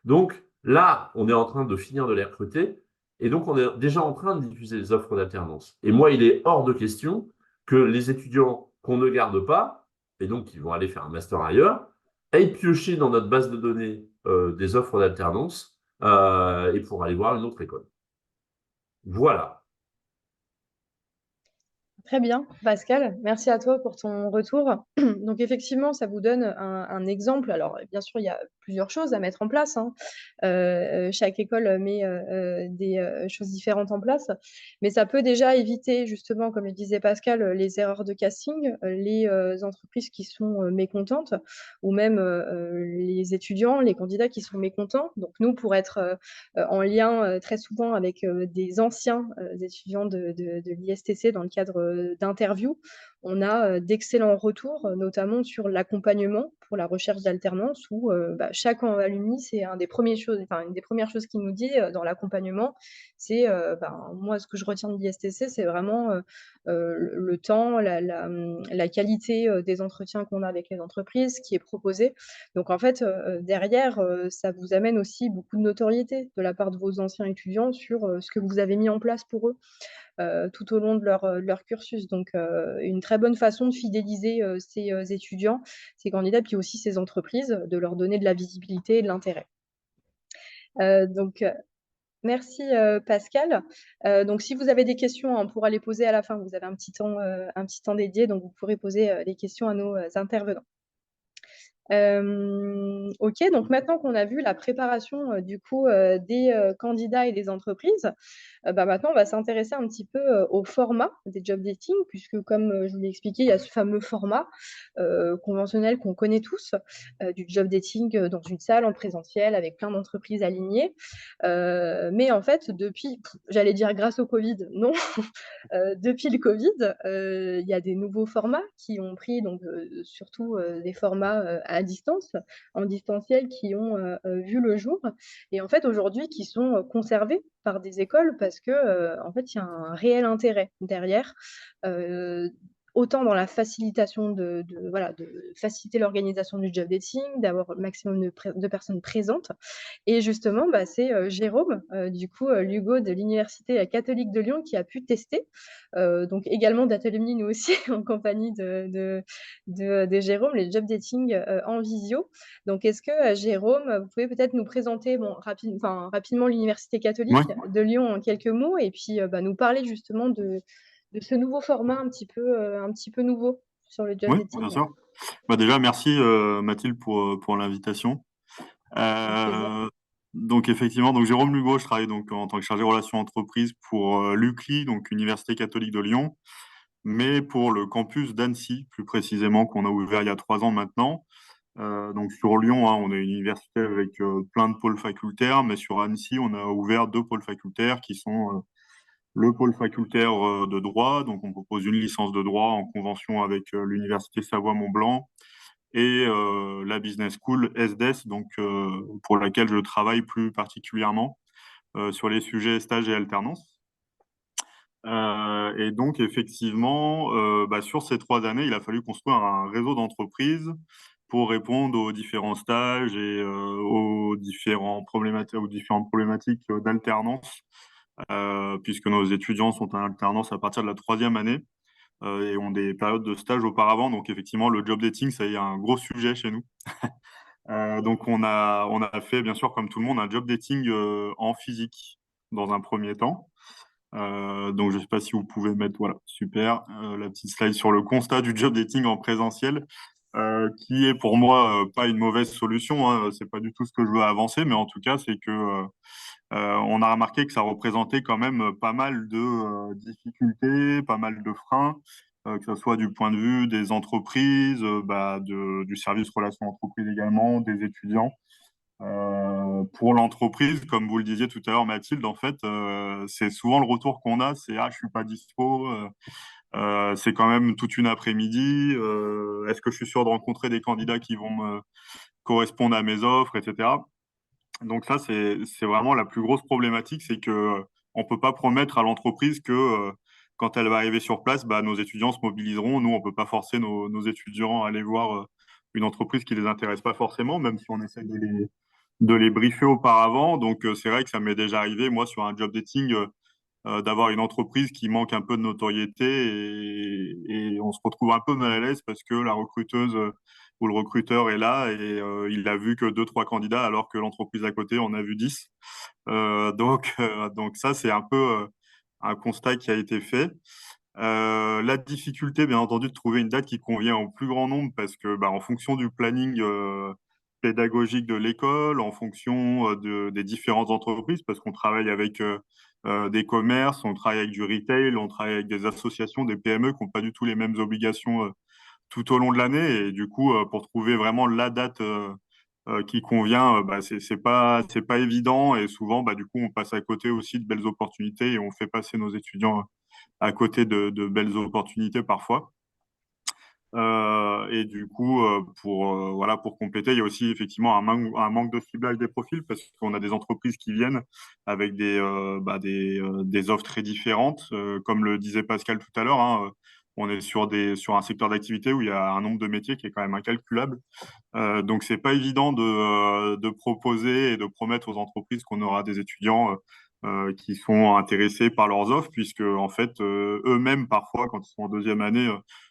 Donc, là, on est en train de finir de les recruter. Et donc, on est déjà en train de diffuser les offres d'alternance. Et moi, il est hors de question que les étudiants qu'on ne garde pas, et donc qui vont aller faire un master ailleurs, aillent piocher dans notre base de données des offres d'alternance et pour aller voir une autre école. Voilà. Très bien, Pascal, merci à toi pour ton retour. Donc effectivement, ça vous donne un exemple. Alors bien sûr, il y a plusieurs choses à mettre en place, hein. Chaque école met des choses différentes en place, mais ça peut déjà éviter justement, comme le disait Pascal, les erreurs de casting, les entreprises qui sont mécontentes, ou même les étudiants, les candidats qui sont mécontents. Donc nous, pour être en lien très souvent avec des anciens étudiants de l'ISTC dans le cadre d'interviews. On a d'excellents retours, notamment sur l'accompagnement pour la recherche d'alternance, où chaque alumni, c'est une des premières choses qu'il nous dit dans l'accompagnement, c'est moi, ce que je retiens de l'ISTC, c'est vraiment le temps, la qualité des entretiens qu'on a avec les entreprises, qui est proposé. Donc en fait, derrière, ça vous amène aussi beaucoup de notoriété de la part de vos anciens étudiants sur ce que vous avez mis en place pour eux tout au long de leur cursus. Donc, une très bonne façon de fidéliser ces étudiants, ces candidats, puis aussi ces entreprises, de leur donner de la visibilité et de l'intérêt. Donc, merci Pascal. Donc, si vous avez des questions, on pourra les poser à la fin. Vous avez un petit temps dédié, donc vous pourrez poser les questions à nos intervenants. OK, donc maintenant qu'on a vu la préparation, du coup, des candidats et des entreprises, maintenant on va s'intéresser un petit peu, au format des job dating puisque comme, je vous l'ai expliqué, il y a ce fameux format, conventionnel qu'on connaît tous, du job dating, dans une salle en présentiel avec plein d'entreprises alignées. Mais en fait depuis j'allais dire grâce au covid, non, depuis le Covid, il y a des nouveaux formats qui ont pris donc surtout des formats à distance, en distanciel, qui ont vu le jour et en fait aujourd'hui qui sont conservés par des écoles parce que en fait il y a un réel intérêt derrière. Euh, Autant dans la facilitation de faciliter l'organisation du job dating, d'avoir le maximum de personnes présentes, et justement, c'est Jérôme, du coup, Lugo de l'Université catholique de Lyon qui a pu tester, donc également d'Atelemni, nous aussi, en compagnie de Jérôme, les job dating en visio. Donc, est-ce que Jérôme, vous pouvez peut-être nous présenter rapidement l'Université Oui, catholique de Lyon en quelques mots et puis nous parler justement de ce nouveau format un petit peu nouveau sur le job oui, bien dating. sûr. Déjà, merci Mathilde pour l'invitation. Avec plaisir. Euh, donc effectivement, donc Jérôme Lugo, je travaille donc en tant que chargé relations entreprises pour l'UCLI, donc Université catholique de Lyon, mais pour le campus d'Annecy, plus précisément, qu'on a ouvert il y a 3 ans maintenant. Donc sur Lyon, hein, on est une université avec plein de pôles facultaires, mais sur Annecy, on a ouvert 2 pôles facultaires qui sont le pôle facultaire de droit. Donc on propose une licence de droit en convention avec l'université Savoie-Mont-Blanc et la Business School SDS, donc pour laquelle je travaille plus particulièrement sur les sujets stage et alternance. Et donc effectivement, sur ces 3 années, il a fallu construire un réseau d'entreprises pour répondre aux différents stages et aux différentes problématiques d'alternance, puisque nos étudiants sont en alternance à partir de la 3e année et ont des périodes de stage auparavant. Donc effectivement, le job dating, ça y est un gros sujet chez nous. Donc on a fait, bien sûr, comme tout le monde, un job dating en physique dans un premier temps. Donc je ne sais pas si vous pouvez mettre, voilà, super, la petite slide sur le constat du job dating en présentiel, qui est pour moi pas une mauvaise solution, hein, c'est pas du tout ce que je veux avancer, mais en tout cas, c'est que on a remarqué que ça représentait quand même pas mal de difficultés, pas mal de freins, que ce soit du point de vue des entreprises, du service relations entreprises également, des étudiants. Pour l'entreprise, comme vous le disiez tout à l'heure, Mathilde, en fait, c'est souvent le retour qu'on a, c'est ah, je suis pas dispo, c'est quand même toute une après-midi, est-ce que je suis sûr de rencontrer des candidats qui vont me correspondre à mes offres, etc. Donc ça, c'est vraiment la plus grosse problématique, c'est que on peut pas promettre à l'entreprise que quand elle va arriver sur place, nos étudiants se mobiliseront. Nous, on peut pas forcer nos étudiants à aller voir une entreprise qui les intéresse pas forcément, même si on essaie de les briefer auparavant. Donc c'est vrai que ça m'est déjà arrivé, moi, sur un job dating, d'avoir une entreprise qui manque un peu de notoriété et on se retrouve un peu mal à l'aise parce que la recruteuse où le recruteur est là et il a vu que deux, trois candidats alors que l'entreprise à côté en a vu 10. Donc ça, c'est un peu un constat qui a été fait. La difficulté, bien entendu, de trouver une date qui convient au plus grand nombre parce que, bah, en fonction du planning pédagogique de l'école, en fonction des différentes entreprises, parce qu'on travaille avec des commerces, on travaille avec du retail, on travaille avec des associations, des PME qui n'ont pas du tout les mêmes obligations tout au long de l'année. Et du coup, pour trouver vraiment la date qui convient, bah, c'est pas évident. Et souvent, bah, du coup, on passe à côté aussi de belles opportunités et on fait passer nos étudiants à côté de belles opportunités parfois. Et du coup, voilà, pour compléter, il y a aussi effectivement un manque de ciblage des profils parce qu'on a des entreprises qui viennent avec des offres très différentes. Comme le disait Pascal tout à l'heure, hein, on est sur un secteur d'activité où il y a un nombre de métiers qui est quand même incalculable. Donc, c'est pas évident de proposer et de promettre aux entreprises qu'on aura des étudiants qui sont intéressés par leurs offres, puisque en fait, eux-mêmes, parfois, quand ils sont en deuxième année,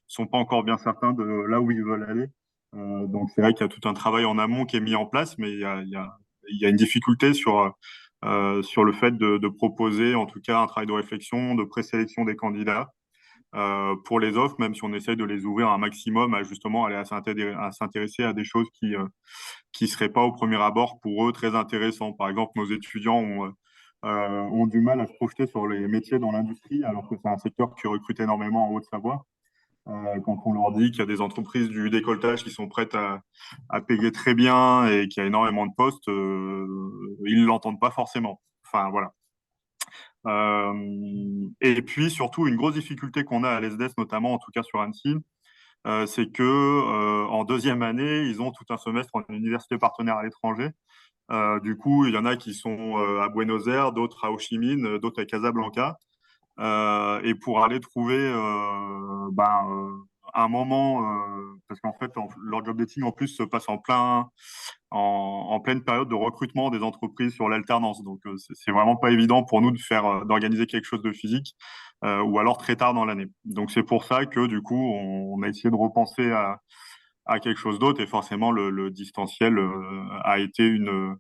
sont pas encore bien certains de là où ils veulent aller. Donc, c'est vrai qu'il y a tout un travail en amont qui est mis en place, mais il y a une difficulté sur le fait de proposer, en tout cas, un travail de réflexion, de présélection des candidats pour les offres, même si on essaye de les ouvrir un maximum à justement aller à s'intéresser à des choses qui seraient pas au premier abord pour eux très intéressants. Par exemple, nos étudiants ont du mal à se projeter sur les métiers dans l'industrie, alors que c'est un secteur qui recrute énormément en Haute-Savoie. Quand on leur dit qu'il y a des entreprises du décolletage qui sont prêtes à payer très bien et qu'il y a énormément de postes, ils ne l'entendent pas forcément. Enfin, voilà. Et puis surtout, une grosse difficulté qu'on a à l'ESDES, notamment en tout cas sur Annecy, c'est que en deuxième année, ils ont tout un semestre en université partenaire à l'étranger. Du coup, il y en a qui sont à Buenos Aires, d'autres à Ho Chi Minh, d'autres à Casablanca. Et pour aller trouver un moment, parce qu'en fait, leur job dating en plus se passe en pleine période de recrutement des entreprises sur l'alternance. Donc, c'est vraiment pas évident pour nous d'organiser quelque chose de physique ou alors très tard dans l'année. Donc, c'est pour ça que du coup, on a essayé de repenser à quelque chose d'autre et forcément, le distanciel a été une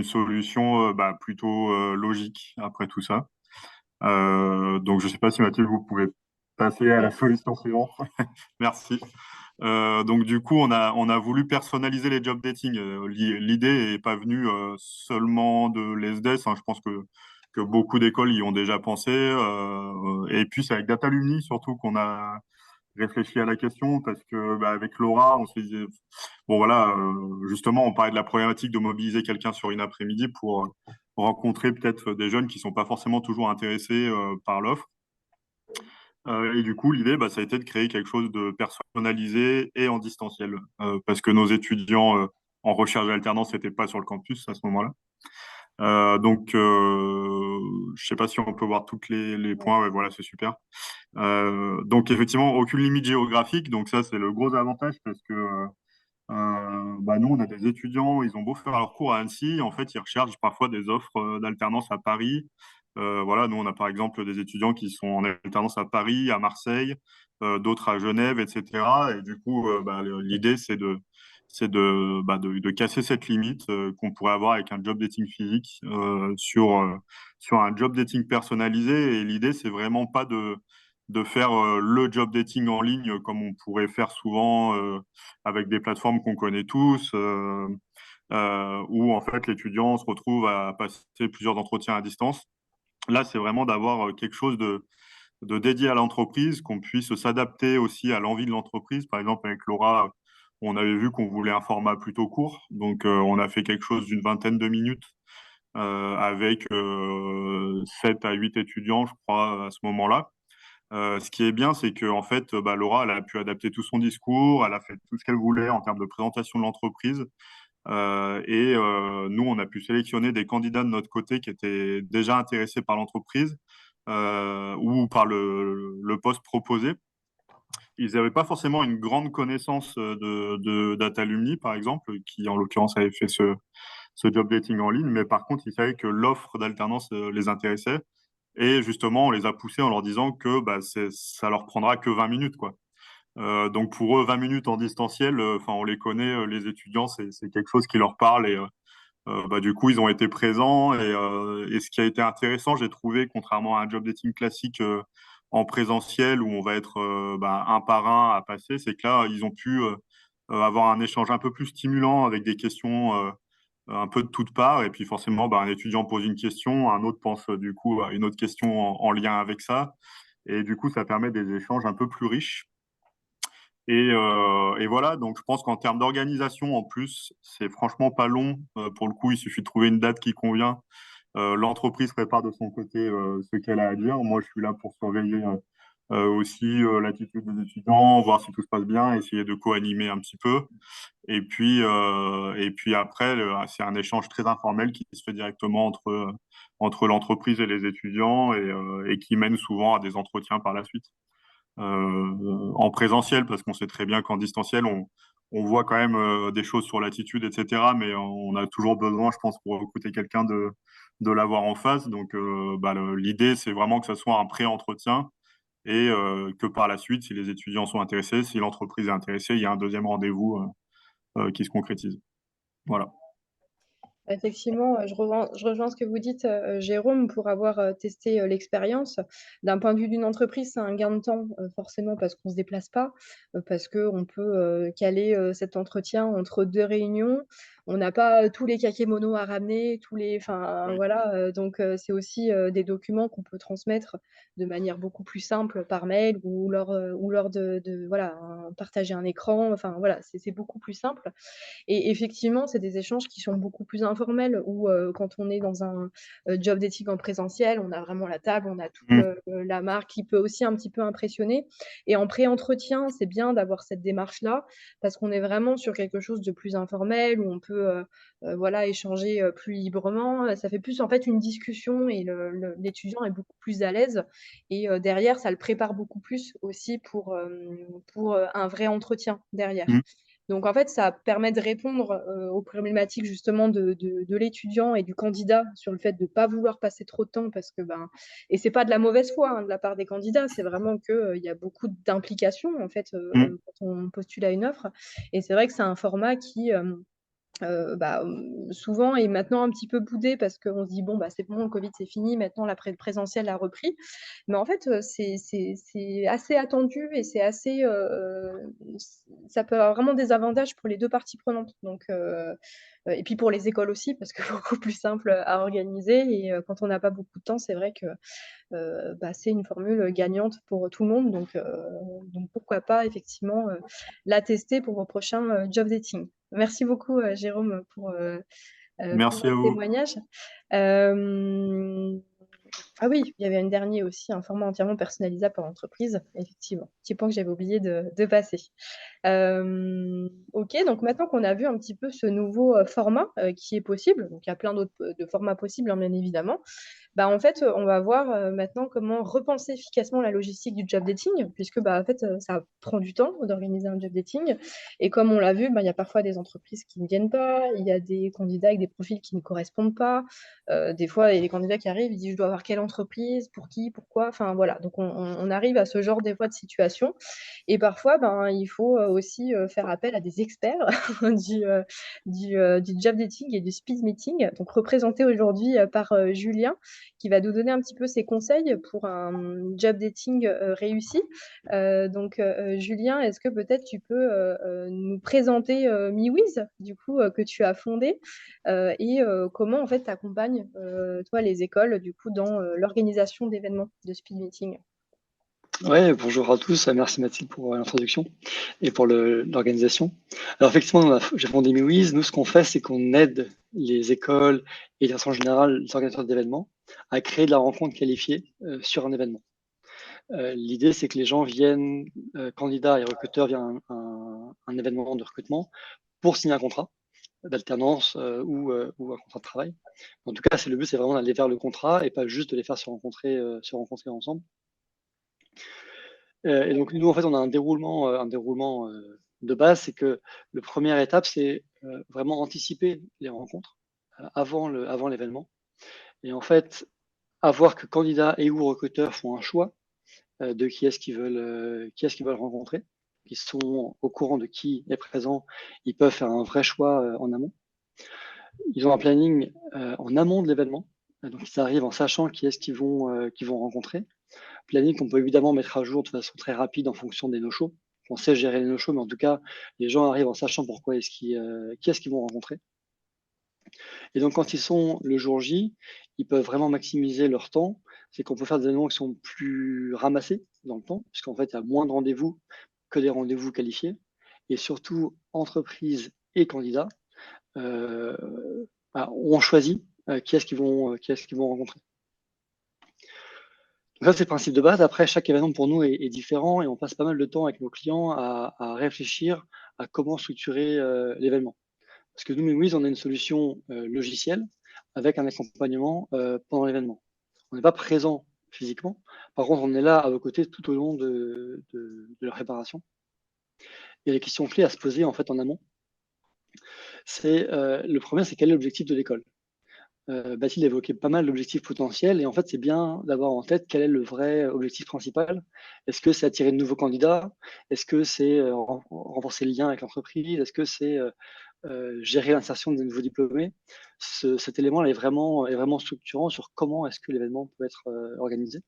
solution plutôt logique après tout ça. Donc, je ne sais pas si Mathilde, vous pouvez passer à la solution suivante. Merci. Donc, du coup, on a voulu personnaliser les job dating. L'idée n'est pas venue seulement de l'ESDES. Hein. Je pense que beaucoup d'écoles y ont déjà pensé. Et puis, c'est avec Datalumni surtout qu'on a réfléchi à la question parce que avec Laura, on se disait, bon voilà, justement, on parlait de la problématique de mobiliser quelqu'un sur une après-midi pour rencontrer peut-être des jeunes qui sont pas forcément toujours intéressés par l'offre. Et du coup, l'idée, ça a été de créer quelque chose de personnalisé et en distanciel, parce que nos étudiants en recherche d'alternance n'étaient pas sur le campus à ce moment-là. Donc, je sais pas si on peut voir tous les points. Ouais, voilà, c'est super. Donc, effectivement, aucune limite géographique. Donc, ça, c'est le gros avantage parce que nous, on a des étudiants, ils ont beau faire leur cours à Annecy, en fait, ils recherchent parfois des offres d'alternance à Paris. Voilà, nous, on a par exemple des étudiants qui sont en alternance à Paris, à Marseille, d'autres à Genève, etc. Et du coup, l'idée, c'est de casser cette limite qu'on pourrait avoir avec un job dating physique sur un job dating personnalisé. Et l'idée, c'est vraiment pas de faire le job dating en ligne comme on pourrait faire souvent avec des plateformes qu'on connaît tous, où en fait l'étudiant se retrouve à passer plusieurs entretiens à distance. Là, c'est vraiment d'avoir quelque chose de dédié à l'entreprise, qu'on puisse s'adapter aussi à l'envie de l'entreprise. Par exemple, avec Laura, on avait vu qu'on voulait un format plutôt court, donc on a fait quelque chose d'une vingtaine de minutes avec 7 à 8 étudiants, je crois, à ce moment-là. Ce qui est bien, c'est que en fait, Laura, elle a pu adapter tout son discours, elle a fait tout ce qu'elle voulait en termes de présentation de l'entreprise. Nous, on a pu sélectionner des candidats de notre côté qui étaient déjà intéressés par l'entreprise ou par le poste proposé. Ils n'avaient pas forcément une grande connaissance de Datalumni, par exemple, qui en l'occurrence avait fait ce job dating en ligne, mais par contre, ils savaient que l'offre d'alternance les intéressait. Et justement, on les a poussés en leur disant que ça leur prendra que 20 minutes, quoi. Donc pour eux, 20 minutes en distanciel, on les connaît, les étudiants, c'est quelque chose qui leur parle et du coup, ils ont été présents et ce qui a été intéressant, j'ai trouvé, contrairement à un job dating classique en présentiel où on va être un par un à passer, c'est que là, ils ont pu avoir un échange un peu plus stimulant avec des questions un peu de toutes parts. Et puis forcément, un étudiant pose une question, un autre pense du coup à une autre question en lien avec ça. Et du coup, ça permet des échanges un peu plus riches. Et voilà, donc je pense qu'en termes d'organisation, en plus, c'est franchement pas long. Pour le coup, il suffit de trouver une date qui convient. L'entreprise prépare de son côté ce qu'elle a à dire. Moi, je suis là pour surveiller aussi l'attitude des étudiants, voir si tout se passe bien, essayer de co-animer un petit peu. Et puis après, c'est un échange très informel qui se fait directement entre l'entreprise et les étudiants et qui mène souvent à des entretiens par la suite en présentiel, parce qu'on sait très bien qu'en distanciel, on voit quand même des choses sur l'attitude, etc. Mais on a toujours besoin, je pense, pour recruter quelqu'un de l'avoir en face. Donc, l'idée, c'est vraiment que ce soit un pré-entretien et que par la suite, si les étudiants sont intéressés, si l'entreprise est intéressée, il y a un deuxième rendez-vous qui se concrétise. Voilà. Effectivement, je rejoins ce que vous dites, Jérôme, pour avoir testé l'expérience. D'un point de vue d'une entreprise, c'est un gain de temps, forcément, parce qu'on ne se déplace pas, parce qu'on peut caler cet entretien entre deux réunions. On n'a pas tous les kakémonos à ramener, enfin, Oui. voilà. Donc, c'est aussi des documents qu'on peut transmettre de manière beaucoup plus simple par mail ou lors voilà, partager un écran. Enfin, voilà, c'est beaucoup plus simple. Et effectivement, c'est des échanges qui sont beaucoup plus informels où, quand on est dans un, job d'éthique en présentiel, on a vraiment la table, on a toute, Mm. la marque qui peut aussi un petit peu impressionner. Et en pré-entretien, c'est bien d'avoir cette démarche-là parce qu'on est vraiment sur quelque chose de plus informel où on peut, voilà, échanger, plus librement. Ça fait plus, en fait, une discussion et l'étudiant est beaucoup plus à l'aise et derrière, ça le prépare beaucoup plus aussi pour, un vrai entretien derrière. Mm. Donc en fait, ça permet de répondre, aux problématiques justement de l'étudiant et du candidat sur le fait de ne pas vouloir passer trop de temps parce que, et c'est pas de la mauvaise foi, hein, de la part des candidats, c'est vraiment que, il y a beaucoup d'implications en fait, Mm. quand on postule à une offre et c'est vrai que c'est un format qui, souvent est maintenant un petit peu boudé parce qu'on se dit: «Bon, c'est bon, le covid, c'est fini, maintenant le présentiel a repris». Mais en fait, c'est assez attendu et c'est assez, ça peut avoir vraiment des avantages pour les 2 parties prenantes. Donc et puis pour les écoles aussi parce que beaucoup plus simple à organiser et quand on n'a pas beaucoup de temps, c'est vrai que, c'est une formule gagnante pour tout le monde. Donc pourquoi pas effectivement, la tester pour vos prochains, job dating. Merci beaucoup, Jérôme, pour Merci à votre vous. témoignage. Hem, ah oui, il y avait un dernier aussi, un format entièrement personnalisable par l'entreprise, effectivement. Petit point que j'avais oublié de passer. OK, donc maintenant qu'on a vu un petit peu ce nouveau, format, qui est possible, donc il y a plein d'autres de formats possibles, hein, bien évidemment. En fait, on va voir, maintenant comment repenser efficacement la logistique du job dating puisque, en fait, ça prend du temps d'organiser un job dating et comme on l'a vu, il y a parfois des entreprises qui ne viennent pas, il y a des candidats avec des profils qui ne correspondent pas. Des fois, il y a des candidats qui arrivent, ils disent: «Je dois avoir quelle entreprise? Pour qui? Pourquoi?» Enfin voilà, donc on arrive à ce genre des fois de situation et parfois, il faut, aussi, faire appel à des experts du job dating et du speed meeting, donc représenté aujourd'hui, par, Julien qui va nous donner un petit peu ses conseils pour un job dating, réussi. Julien, est-ce que peut-être tu peux, nous présenter, MeWiz, du coup, que tu as fondé, et comment en fait tu accompagnes, toi les écoles du coup dans, l'organisation d'événements de speed meeting? Ouais, bonjour à tous. Merci Mathilde pour l'introduction et pour l'organisation. Alors effectivement, j'ai fondé MeWiz. Nous, ce qu'on fait, c'est qu'on aide les écoles et de façon générale les organisateurs d'événements à créer de la rencontre qualifiée sur un événement. L'idée, c'est que les gens viennent, candidats et recruteurs viennent à un événement de recrutement pour signer un contrat d'alternance ou un contrat de travail. En tout cas, le but, c'est vraiment d'aller vers le contrat et pas juste de les faire se rencontrer ensemble. Et donc nous, en fait, on a un déroulement de base, c'est que la première étape, c'est vraiment anticiper les rencontres avant l'événement. Et en fait, avoir que candidats et ou recruteurs font un choix de qui est-ce qu'ils veulent rencontrer. ils sont au courant de qui est présent, ils peuvent faire un vrai choix en amont. Ils ont un planning en amont de l'événement, donc ils arrivent en sachant qui est-ce qu'ils vont rencontrer. Planning qu'on peut évidemment mettre à jour de façon très rapide en fonction des no-shows. On sait gérer les no-shows, mais en tout cas, les gens arrivent en sachant pourquoi qui est-ce qu'ils vont rencontrer. Et donc, quand ils sont le jour J, ils peuvent vraiment maximiser leur temps. C'est qu'on peut faire des événements qui sont plus ramassés dans le temps, puisqu'en fait, il y a moins de rendez-vous que des rendez-vous qualifiés. Et surtout, entreprises et candidats ont choisi qui est-ce qu'ils vont rencontrer. Donc ça, c'est le principe de base. Après, chaque événement pour nous est différent et on passe pas mal de temps avec nos clients à réfléchir à comment structurer l'événement. Parce que nous, Memories, on a une solution logicielle avec un accompagnement pendant l'événement. On n'est pas présent physiquement. Par contre, on est là à vos côtés tout au long de la préparation. Et les questions clés à se poser en fait en amont, le premier, c'est quel est l'objectif de l'école. Mathilde évoquait pas mal d'objectifs potentiels et en fait, c'est bien d'avoir en tête quel est le vrai objectif principal. Est-ce que c'est attirer de nouveaux candidats? Est-ce que c'est renforcer le lien avec l'entreprise? Est-ce que c'est gérer l'insertion des nouveaux diplômés? Cet élément est vraiment structurant sur comment est-ce que l'événement peut être organisé.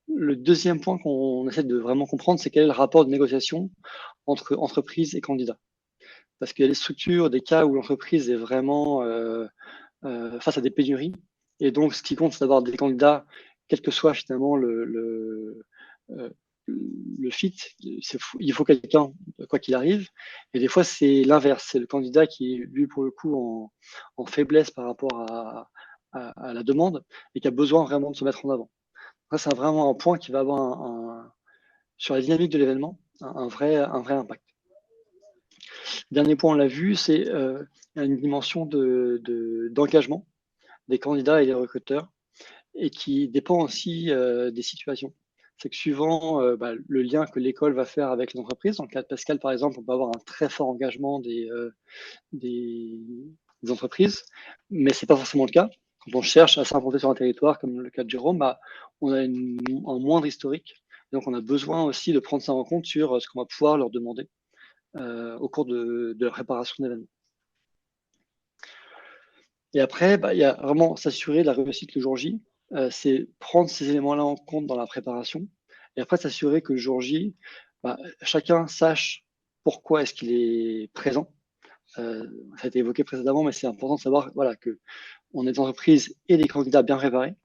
Le deuxième point qu'on essaie de vraiment comprendre, c'est quel est le rapport de négociation entre entreprise et candidat. Parce qu'il y a des structures, des cas où l'entreprise est vraiment face à des pénuries. Et donc, ce qui compte, c'est d'avoir des candidats, quel que soit finalement le fit. Il faut quelqu'un, quoi qu'il arrive. Et des fois, c'est l'inverse. C'est le candidat qui est, lui, pour le coup, en faiblesse par rapport à la demande et qui a besoin vraiment de se mettre en avant. Ça, c'est vraiment un point qui va avoir sur la dynamique de l'événement, un vrai impact. Dernier point, on l'a vu, c'est une dimension d'engagement des candidats et des recruteurs et qui dépend aussi des situations. C'est que suivant le lien que l'école va faire avec les entreprises, dans le cas de Pascal par exemple, on peut avoir un très fort engagement des entreprises, mais c'est pas forcément le cas. Quand on cherche à s'implanter sur un territoire, comme le cas de Jérôme, on a un moindre historique. Donc on a besoin aussi de prendre ça en compte sur ce qu'on va pouvoir leur demander au cours de la préparation d'événements. Et après, il y a vraiment s'assurer de la réussite le jour J. C'est prendre ces éléments-là en compte dans la préparation. Et après, s'assurer que le jour J, chacun sache pourquoi est-ce qu'il est présent. Ça a été évoqué précédemment, mais c'est important de savoir qu'on est des entreprises et des candidats bien préparés,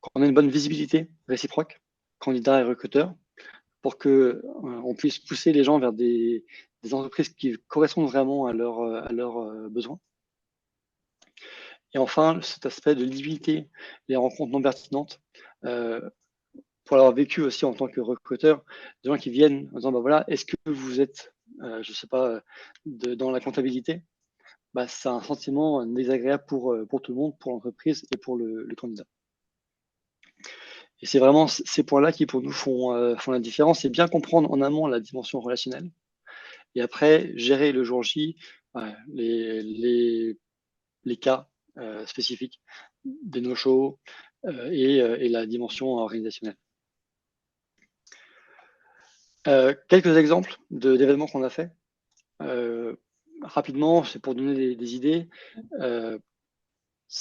qu'on a une bonne visibilité réciproque, candidats et recruteurs, pour qu'on puisse pousser les gens vers des entreprises qui correspondent vraiment à leurs besoins. Et enfin, cet aspect de limiter les rencontres non pertinentes, pour l'avoir vécu aussi en tant que recruteur, des gens qui viennent en disant voilà, est-ce que vous êtes, je ne sais pas, dans la comptabilité? C'est un sentiment désagréable pour tout le monde, pour l'entreprise et pour le candidat. Et c'est vraiment ces points-là qui, pour nous, font la différence. C'est bien comprendre en amont la dimension relationnelle et après, gérer le jour J les cas spécifiques des no-shows et la dimension organisationnelle. Quelques exemples d'événements qu'on a fait. Rapidement, c'est pour donner des idées.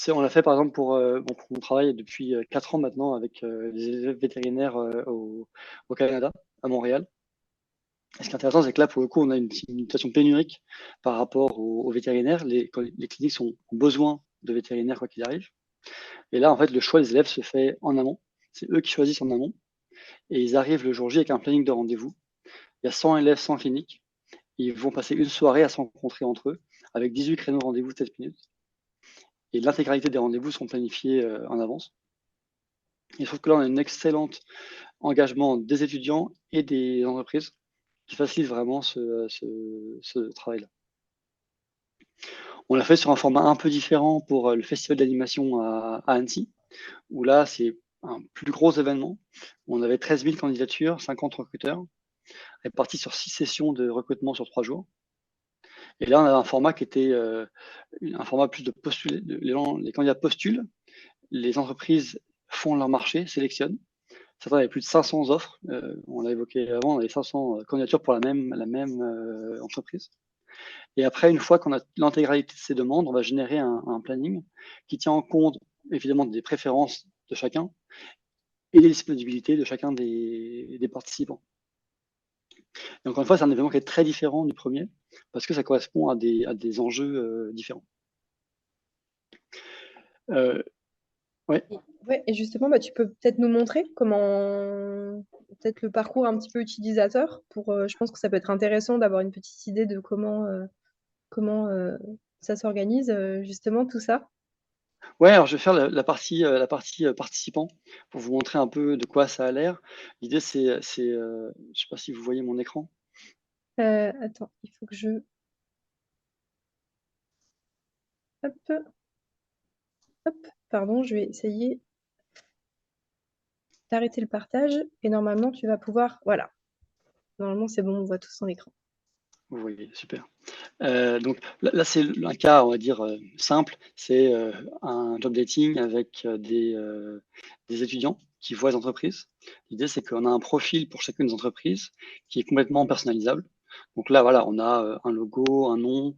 On l'a fait par exemple on travaille depuis 4 ans maintenant avec les élèves vétérinaires au Canada, à Montréal. Et ce qui est intéressant, c'est que là, pour le coup, on a une situation pénurique par rapport aux vétérinaires. Les cliniques ont besoin de vétérinaires quoi qu'il arrive. Et là, en fait, le choix des élèves se fait en amont. C'est eux qui choisissent en amont. Et ils arrivent le jour J avec un planning de rendez-vous. Il y a 100 élèves, 100 cliniques. Ils vont passer une soirée à se rencontrer entre eux avec 18 créneaux de rendez-vous de 7 minutes. Et l'intégralité des rendez-vous sont planifiés en avance. Et je trouve que là, on a un excellent engagement des étudiants et des entreprises qui facilite vraiment ce travail-là. On l'a fait sur un format un peu différent pour le festival d'animation à Annecy, où là, c'est un plus gros événement. On avait 13 000 candidatures, 50 recruteurs, répartis sur 6 sessions de recrutement sur 3 jours. Et là, on avait un format qui était un format plus de postuler. Les candidats postulent, les entreprises font leur marché, sélectionnent. certains avaient plus de 500 offres. On l'a évoqué avant, on avait 500 candidatures pour la même entreprise. Et après, une fois qu'on a l'intégralité de ces demandes, on va générer un planning qui tient en compte évidemment des préférences de chacun et des disponibilités de chacun des participants. Et encore une fois, c'est un événement qui est très différent du premier parce que ça correspond à des enjeux différents. Ouais. Ouais, et justement, tu peux peut-être nous montrer comment, peut-être le parcours un petit peu utilisateur pour, je pense que ça peut être intéressant d'avoir une petite idée de comment ça s'organise, justement, tout ça. Ouais, alors je vais faire la partie participant pour vous montrer un peu de quoi ça a l'air. L'idée, je sais pas si vous voyez mon écran. Attends, il faut que je... Hop, hop, pardon, je vais essayer d'arrêter le partage et normalement, tu vas pouvoir... Voilà, normalement, c'est bon, on voit tout son écran. Vous voyez, super. Donc là, c'est un cas, on va dire, simple. C'est un job dating avec des étudiants qui voient les entreprises. L'idée, c'est qu'on a un profil pour chacune des entreprises qui est complètement personnalisable. Donc là, voilà, on a un logo, un nom,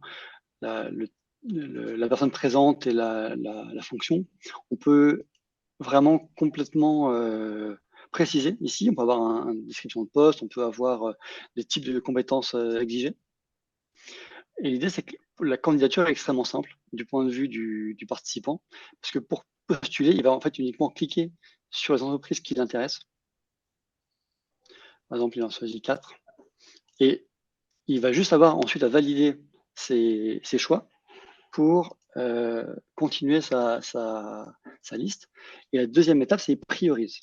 la personne présente et la fonction. On peut vraiment complètement préciser ici. On peut avoir une description de poste, on peut avoir des types de compétences exigées. Et l'idée, c'est que la candidature est extrêmement simple du point de vue du participant, parce que pour postuler, il va en fait uniquement cliquer sur les entreprises qui l'intéressent. Par exemple, il en choisit 4. Et il va juste avoir ensuite à valider ses choix pour continuer sa liste. Et la deuxième étape, c'est qu'il priorise.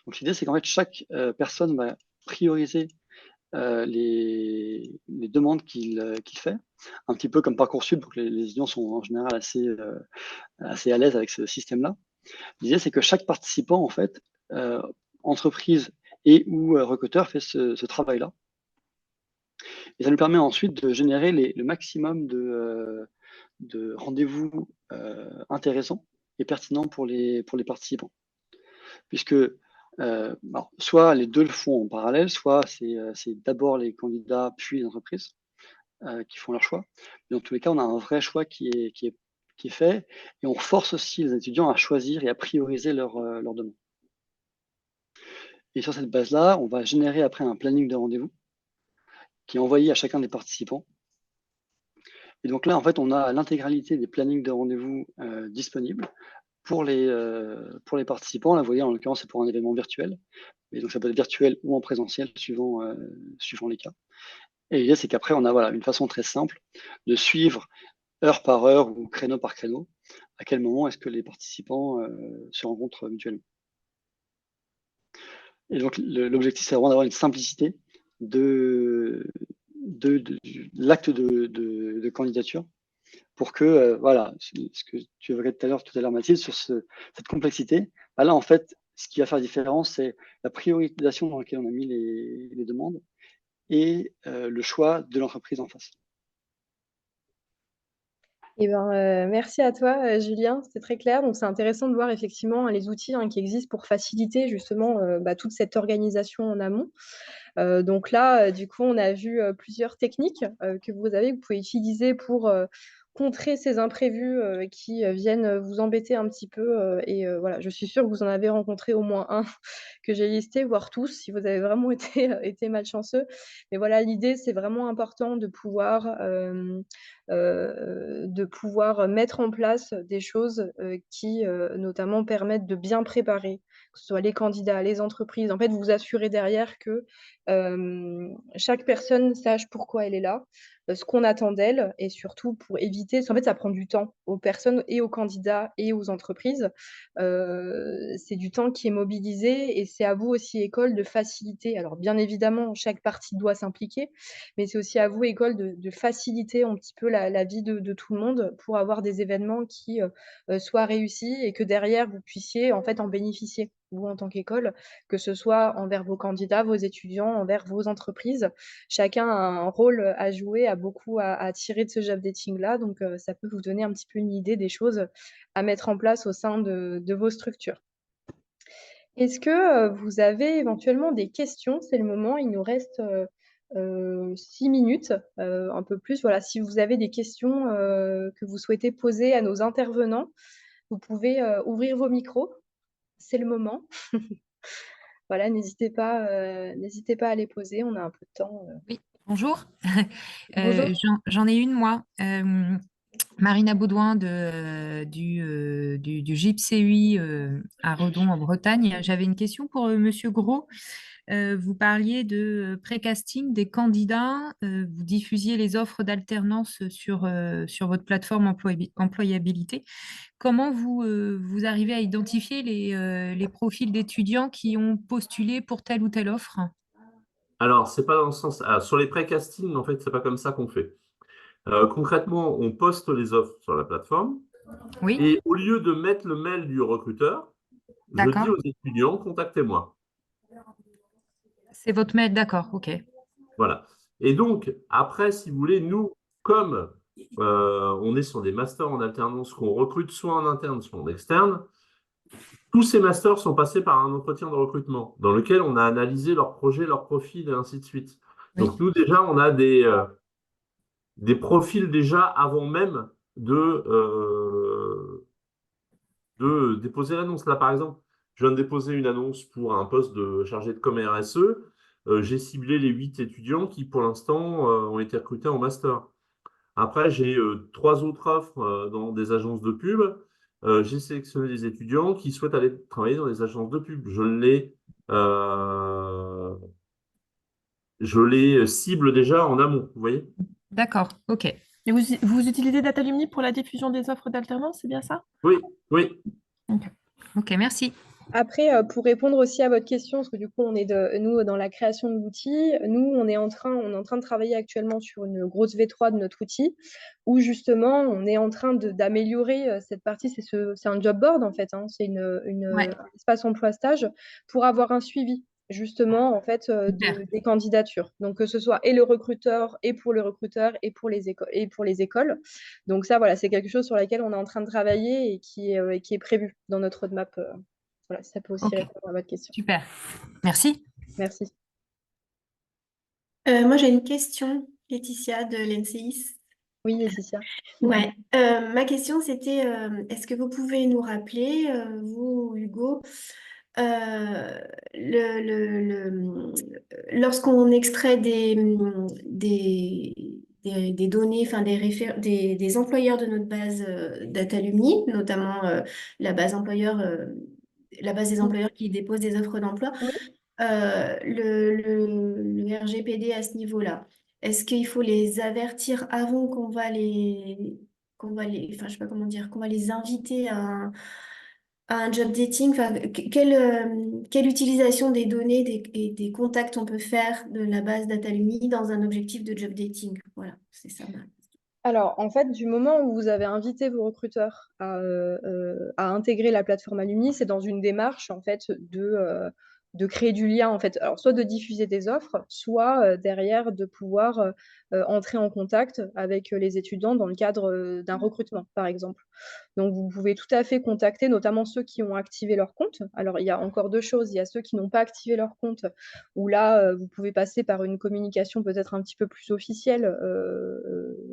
Donc l'idée, c'est qu'en fait, chaque personne va prioriser les demandes qu'il fait, un petit peu comme Parcoursup, donc les étudiants sont en général assez à l'aise avec ce système-là. L'idée, c'est que chaque participant, en fait, entreprise et ou recruteur, fait ce travail-là. Et ça nous permet ensuite de générer le maximum de rendez-vous intéressants et pertinents pour les participants. Puisque soit les deux le font en parallèle, soit c'est d'abord les candidats puis les entreprises qui font leur choix. Mais dans tous les cas, on a un vrai choix qui est fait et on force aussi les étudiants à choisir et à prioriser leur demande. Et sur cette base-là, on va générer après un planning de rendez-vous qui est envoyé à chacun des participants. Et donc là, en fait, on a l'intégralité des plannings de rendez-vous disponibles pour les participants. Là, vous voyez, en l'occurrence, c'est pour un événement virtuel. Et donc, ça peut être virtuel ou en présentiel, suivant les cas. Et l'idée, c'est qu'après, on a voilà, une façon très simple de suivre heure par heure ou créneau par créneau à quel moment est-ce que les participants se rencontrent mutuellement. Et donc, l'objectif, c'est vraiment d'avoir une simplicité de l'acte de candidature pour que, voilà, ce que tu évoquais tout à l'heure, Mathilde, sur cette complexité. Bah là, en fait, ce qui va faire la différence, c'est la priorisation dans laquelle on a mis les demandes et le choix de l'entreprise en face. Eh ben, merci à toi, Julien, c'était très clair. Donc, c'est intéressant de voir effectivement les outils qui existent pour faciliter justement toute cette organisation en amont. Donc là, du coup, on a vu plusieurs techniques que vous pouvez utiliser pour contrer ces imprévus qui viennent vous embêter un petit peu. Et voilà, je suis sûre que vous en avez rencontré au moins un que j'ai listé, voire tous, si vous avez vraiment été malchanceux. Mais voilà, l'idée, c'est vraiment important de pouvoir mettre en place des choses qui notamment permettent de bien préparer, que ce soit les candidats, les entreprises. En fait, vous assurez derrière que chaque personne sache pourquoi elle est là, ce qu'on attend d'elle et surtout pour éviter en fait, ça prend du temps aux personnes et aux candidats et aux entreprises. C'est du temps qui est mobilisé et c'est à vous aussi, école, de faciliter. Alors bien évidemment, chaque partie doit s'impliquer, mais c'est aussi à vous, école, de faciliter un petit peu la vie de tout le monde pour avoir des événements qui soient réussis et que derrière, vous puissiez en fait en bénéficier, vous en tant qu'école, que ce soit envers vos candidats, vos étudiants, envers vos entreprises. Chacun a un rôle à jouer, a beaucoup à tirer de ce job dating-là, donc ça peut vous donner un petit peu une idée des choses à mettre en place au sein de vos structures. Est-ce que vous avez éventuellement des questions? C'est le moment, il nous reste 6 minutes, un peu plus. Voilà, si vous avez des questions que vous souhaitez poser à nos intervenants, vous pouvez ouvrir vos micros. C'est le moment. Voilà, n'hésitez pas à les poser, on a un peu de temps. Oui, bonjour. Bonjour. J'en ai une, moi. Marina Baudouin du GIPCUI à Redon, en Bretagne. J'avais une question pour Monsieur Gros. Vous parliez de pré-casting des candidats. Vous diffusiez les offres d'alternance sur votre plateforme employabilité. Comment vous arrivez à identifier les profils d'étudiants qui ont postulé pour telle ou telle offre? Alors, c'est pas dans le sens. Sur les pré-castings, en fait, c'est pas comme ça qu'on fait. Concrètement, on poste les offres sur la plateforme Oui, et au lieu de mettre le mail du recruteur, je dis d'accord. aux étudiants, contactez-moi. C'est votre mail, d'accord, ok. Voilà. Et donc, après, si vous voulez, nous, comme on est sur des masters en alternance qu'on recrute soit en interne, soit en externe, tous ces masters sont passés par un entretien de recrutement dans lequel on a analysé leur projet, leur profil et ainsi de suite. Oui, Donc, nous, déjà, on a des profils déjà avant même de déposer l'annonce. Là, par exemple, je viens de déposer une annonce pour un poste de chargé de com RSE. J'ai ciblé les 8 étudiants qui, pour l'instant, ont été recrutés en master. Après, j'ai 3 autres offres dans des agences de pub. J'ai sélectionné des étudiants qui souhaitent aller travailler dans des agences de pub. Je les cible déjà en amont, vous voyez? d'accord, ok. Et vous utilisez Datalumni pour la diffusion des offres d'alternance, c'est bien ça? Oui, oui. Ok. Ok, merci. Après, pour répondre aussi à votre question, parce que du coup, nous, dans la création de l'outil, nous, on est en train de travailler actuellement sur une grosse V3 de notre outil, où justement, on est en train d'améliorer cette partie. C'est un job board, en fait, hein, c'est Ouais, un espace emploi-stage pour avoir un suivi, justement, en fait, super. des candidatures. Donc, que ce soit et le recruteur, et pour le recruteur, et pour les écoles. Donc ça, voilà, c'est quelque chose sur lequel on est en train de travailler et qui est prévu dans notre roadmap. Voilà, ça peut aussi Ok, répondre à votre question. super. Merci. Merci. Moi, j'ai une question, Laetitia de l'NCIS. Oui, Laetitia. Ouais, ma question c'était, est-ce que vous pouvez nous rappeler, vous, Hugo, euh, lorsqu'on extrait des données, enfin des employeurs de notre base Datalumni, notamment la base des employeurs qui déposent des offres d'emploi, Oui. le RGPD à ce niveau-là. Est-ce qu'il faut les avertir avant enfin, je sais pas comment dire, qu'on va les inviter à un job dating? Enfin, quelle utilisation des données et des contacts on peut faire de la base Datalumni dans un objectif de job dating? Voilà, c'est ça. Alors, en fait, du moment où vous avez invité vos recruteurs à intégrer la plateforme Alumni, c'est dans une démarche en fait de créer du lien en fait. Alors, soit de diffuser des offres, soit derrière de pouvoir entrer en contact avec les étudiants dans le cadre d'un recrutement, par exemple. Donc, vous pouvez tout à fait contacter notamment ceux qui ont activé leur compte. Alors, il y a encore deux choses. Il y a ceux qui n'ont pas activé leur compte, où là, vous pouvez passer par une communication peut-être un petit peu plus officielle.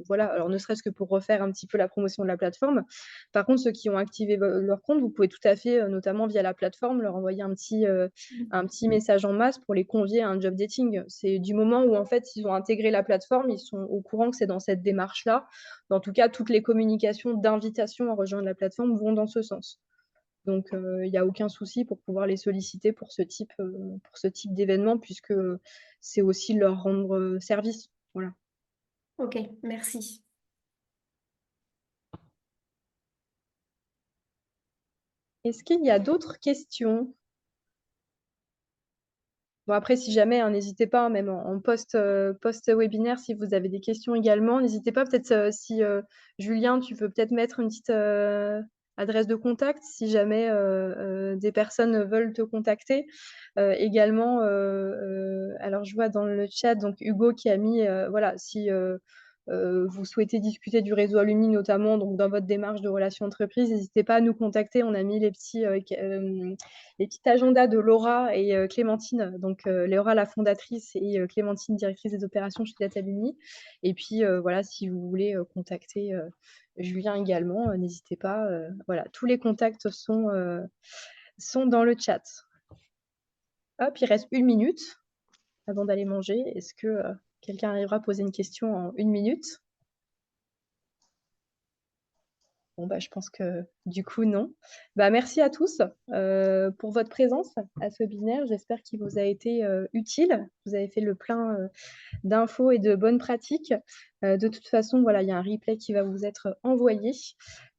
Voilà, alors ne serait-ce que pour refaire un petit peu la promotion de la plateforme. Par contre, ceux qui ont activé leur compte, vous pouvez tout à fait, notamment via la plateforme, leur envoyer un petit message en masse pour les convier à un job dating. C'est du moment où, en fait, ils ont intégré la plateforme, ils sont au courant que c'est dans cette démarche-là. En tout cas, toutes les communications d'invitation à rejoindre la plateforme vont dans ce sens. Donc, il n'y a aucun souci pour pouvoir les solliciter pour ce type d'événement, puisque c'est aussi leur rendre service. Voilà. Ok, merci. Est-ce qu'il y a d'autres questions? Bon, après, si jamais, hein, n'hésitez pas, hein, même en post-webinaire, si vous avez des questions également, n'hésitez pas, peut-être si Julien, tu peux peut-être mettre une petite adresse de contact si jamais des personnes veulent te contacter. Également, alors je vois dans le chat, donc Hugo qui a mis, voilà, si vous souhaitez discuter du réseau Alumni notamment, donc dans votre démarche de relations entreprises, n'hésitez pas à nous contacter. On a mis les petits agendas de Laura et Clémentine, donc Laura la fondatrice et Clémentine directrice des opérations chez Datalumni. Et puis voilà, si vous voulez contacter Julien également, n'hésitez pas. Voilà, tous les contacts sont dans le chat. Hop, il reste 1 minute avant d'aller manger. Est-ce que quelqu'un arrivera à poser une question en 1 minute? Bon, bah, je pense que du coup, non. Bah, merci à tous pour votre présence à ce webinaire. J'espère qu'il vous a été utile. Vous avez fait le plein d'infos et de bonnes pratiques. De toute façon, voilà, il y a un replay qui va vous être envoyé.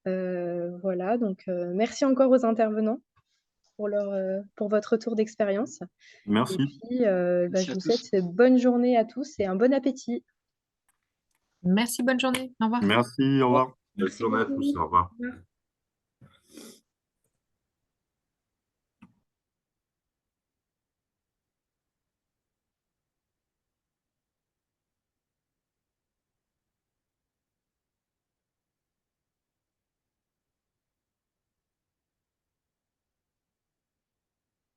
Voilà, donc merci encore aux intervenants pour votre retour d'expérience. Et Merci. puis, Merci je à vous tous. souhaite bonne journée à tous et un bon appétit. Merci, bonne journée. Au revoir. Merci, au revoir. Bonne Merci journée à beaucoup. tous. Au revoir. Au revoir.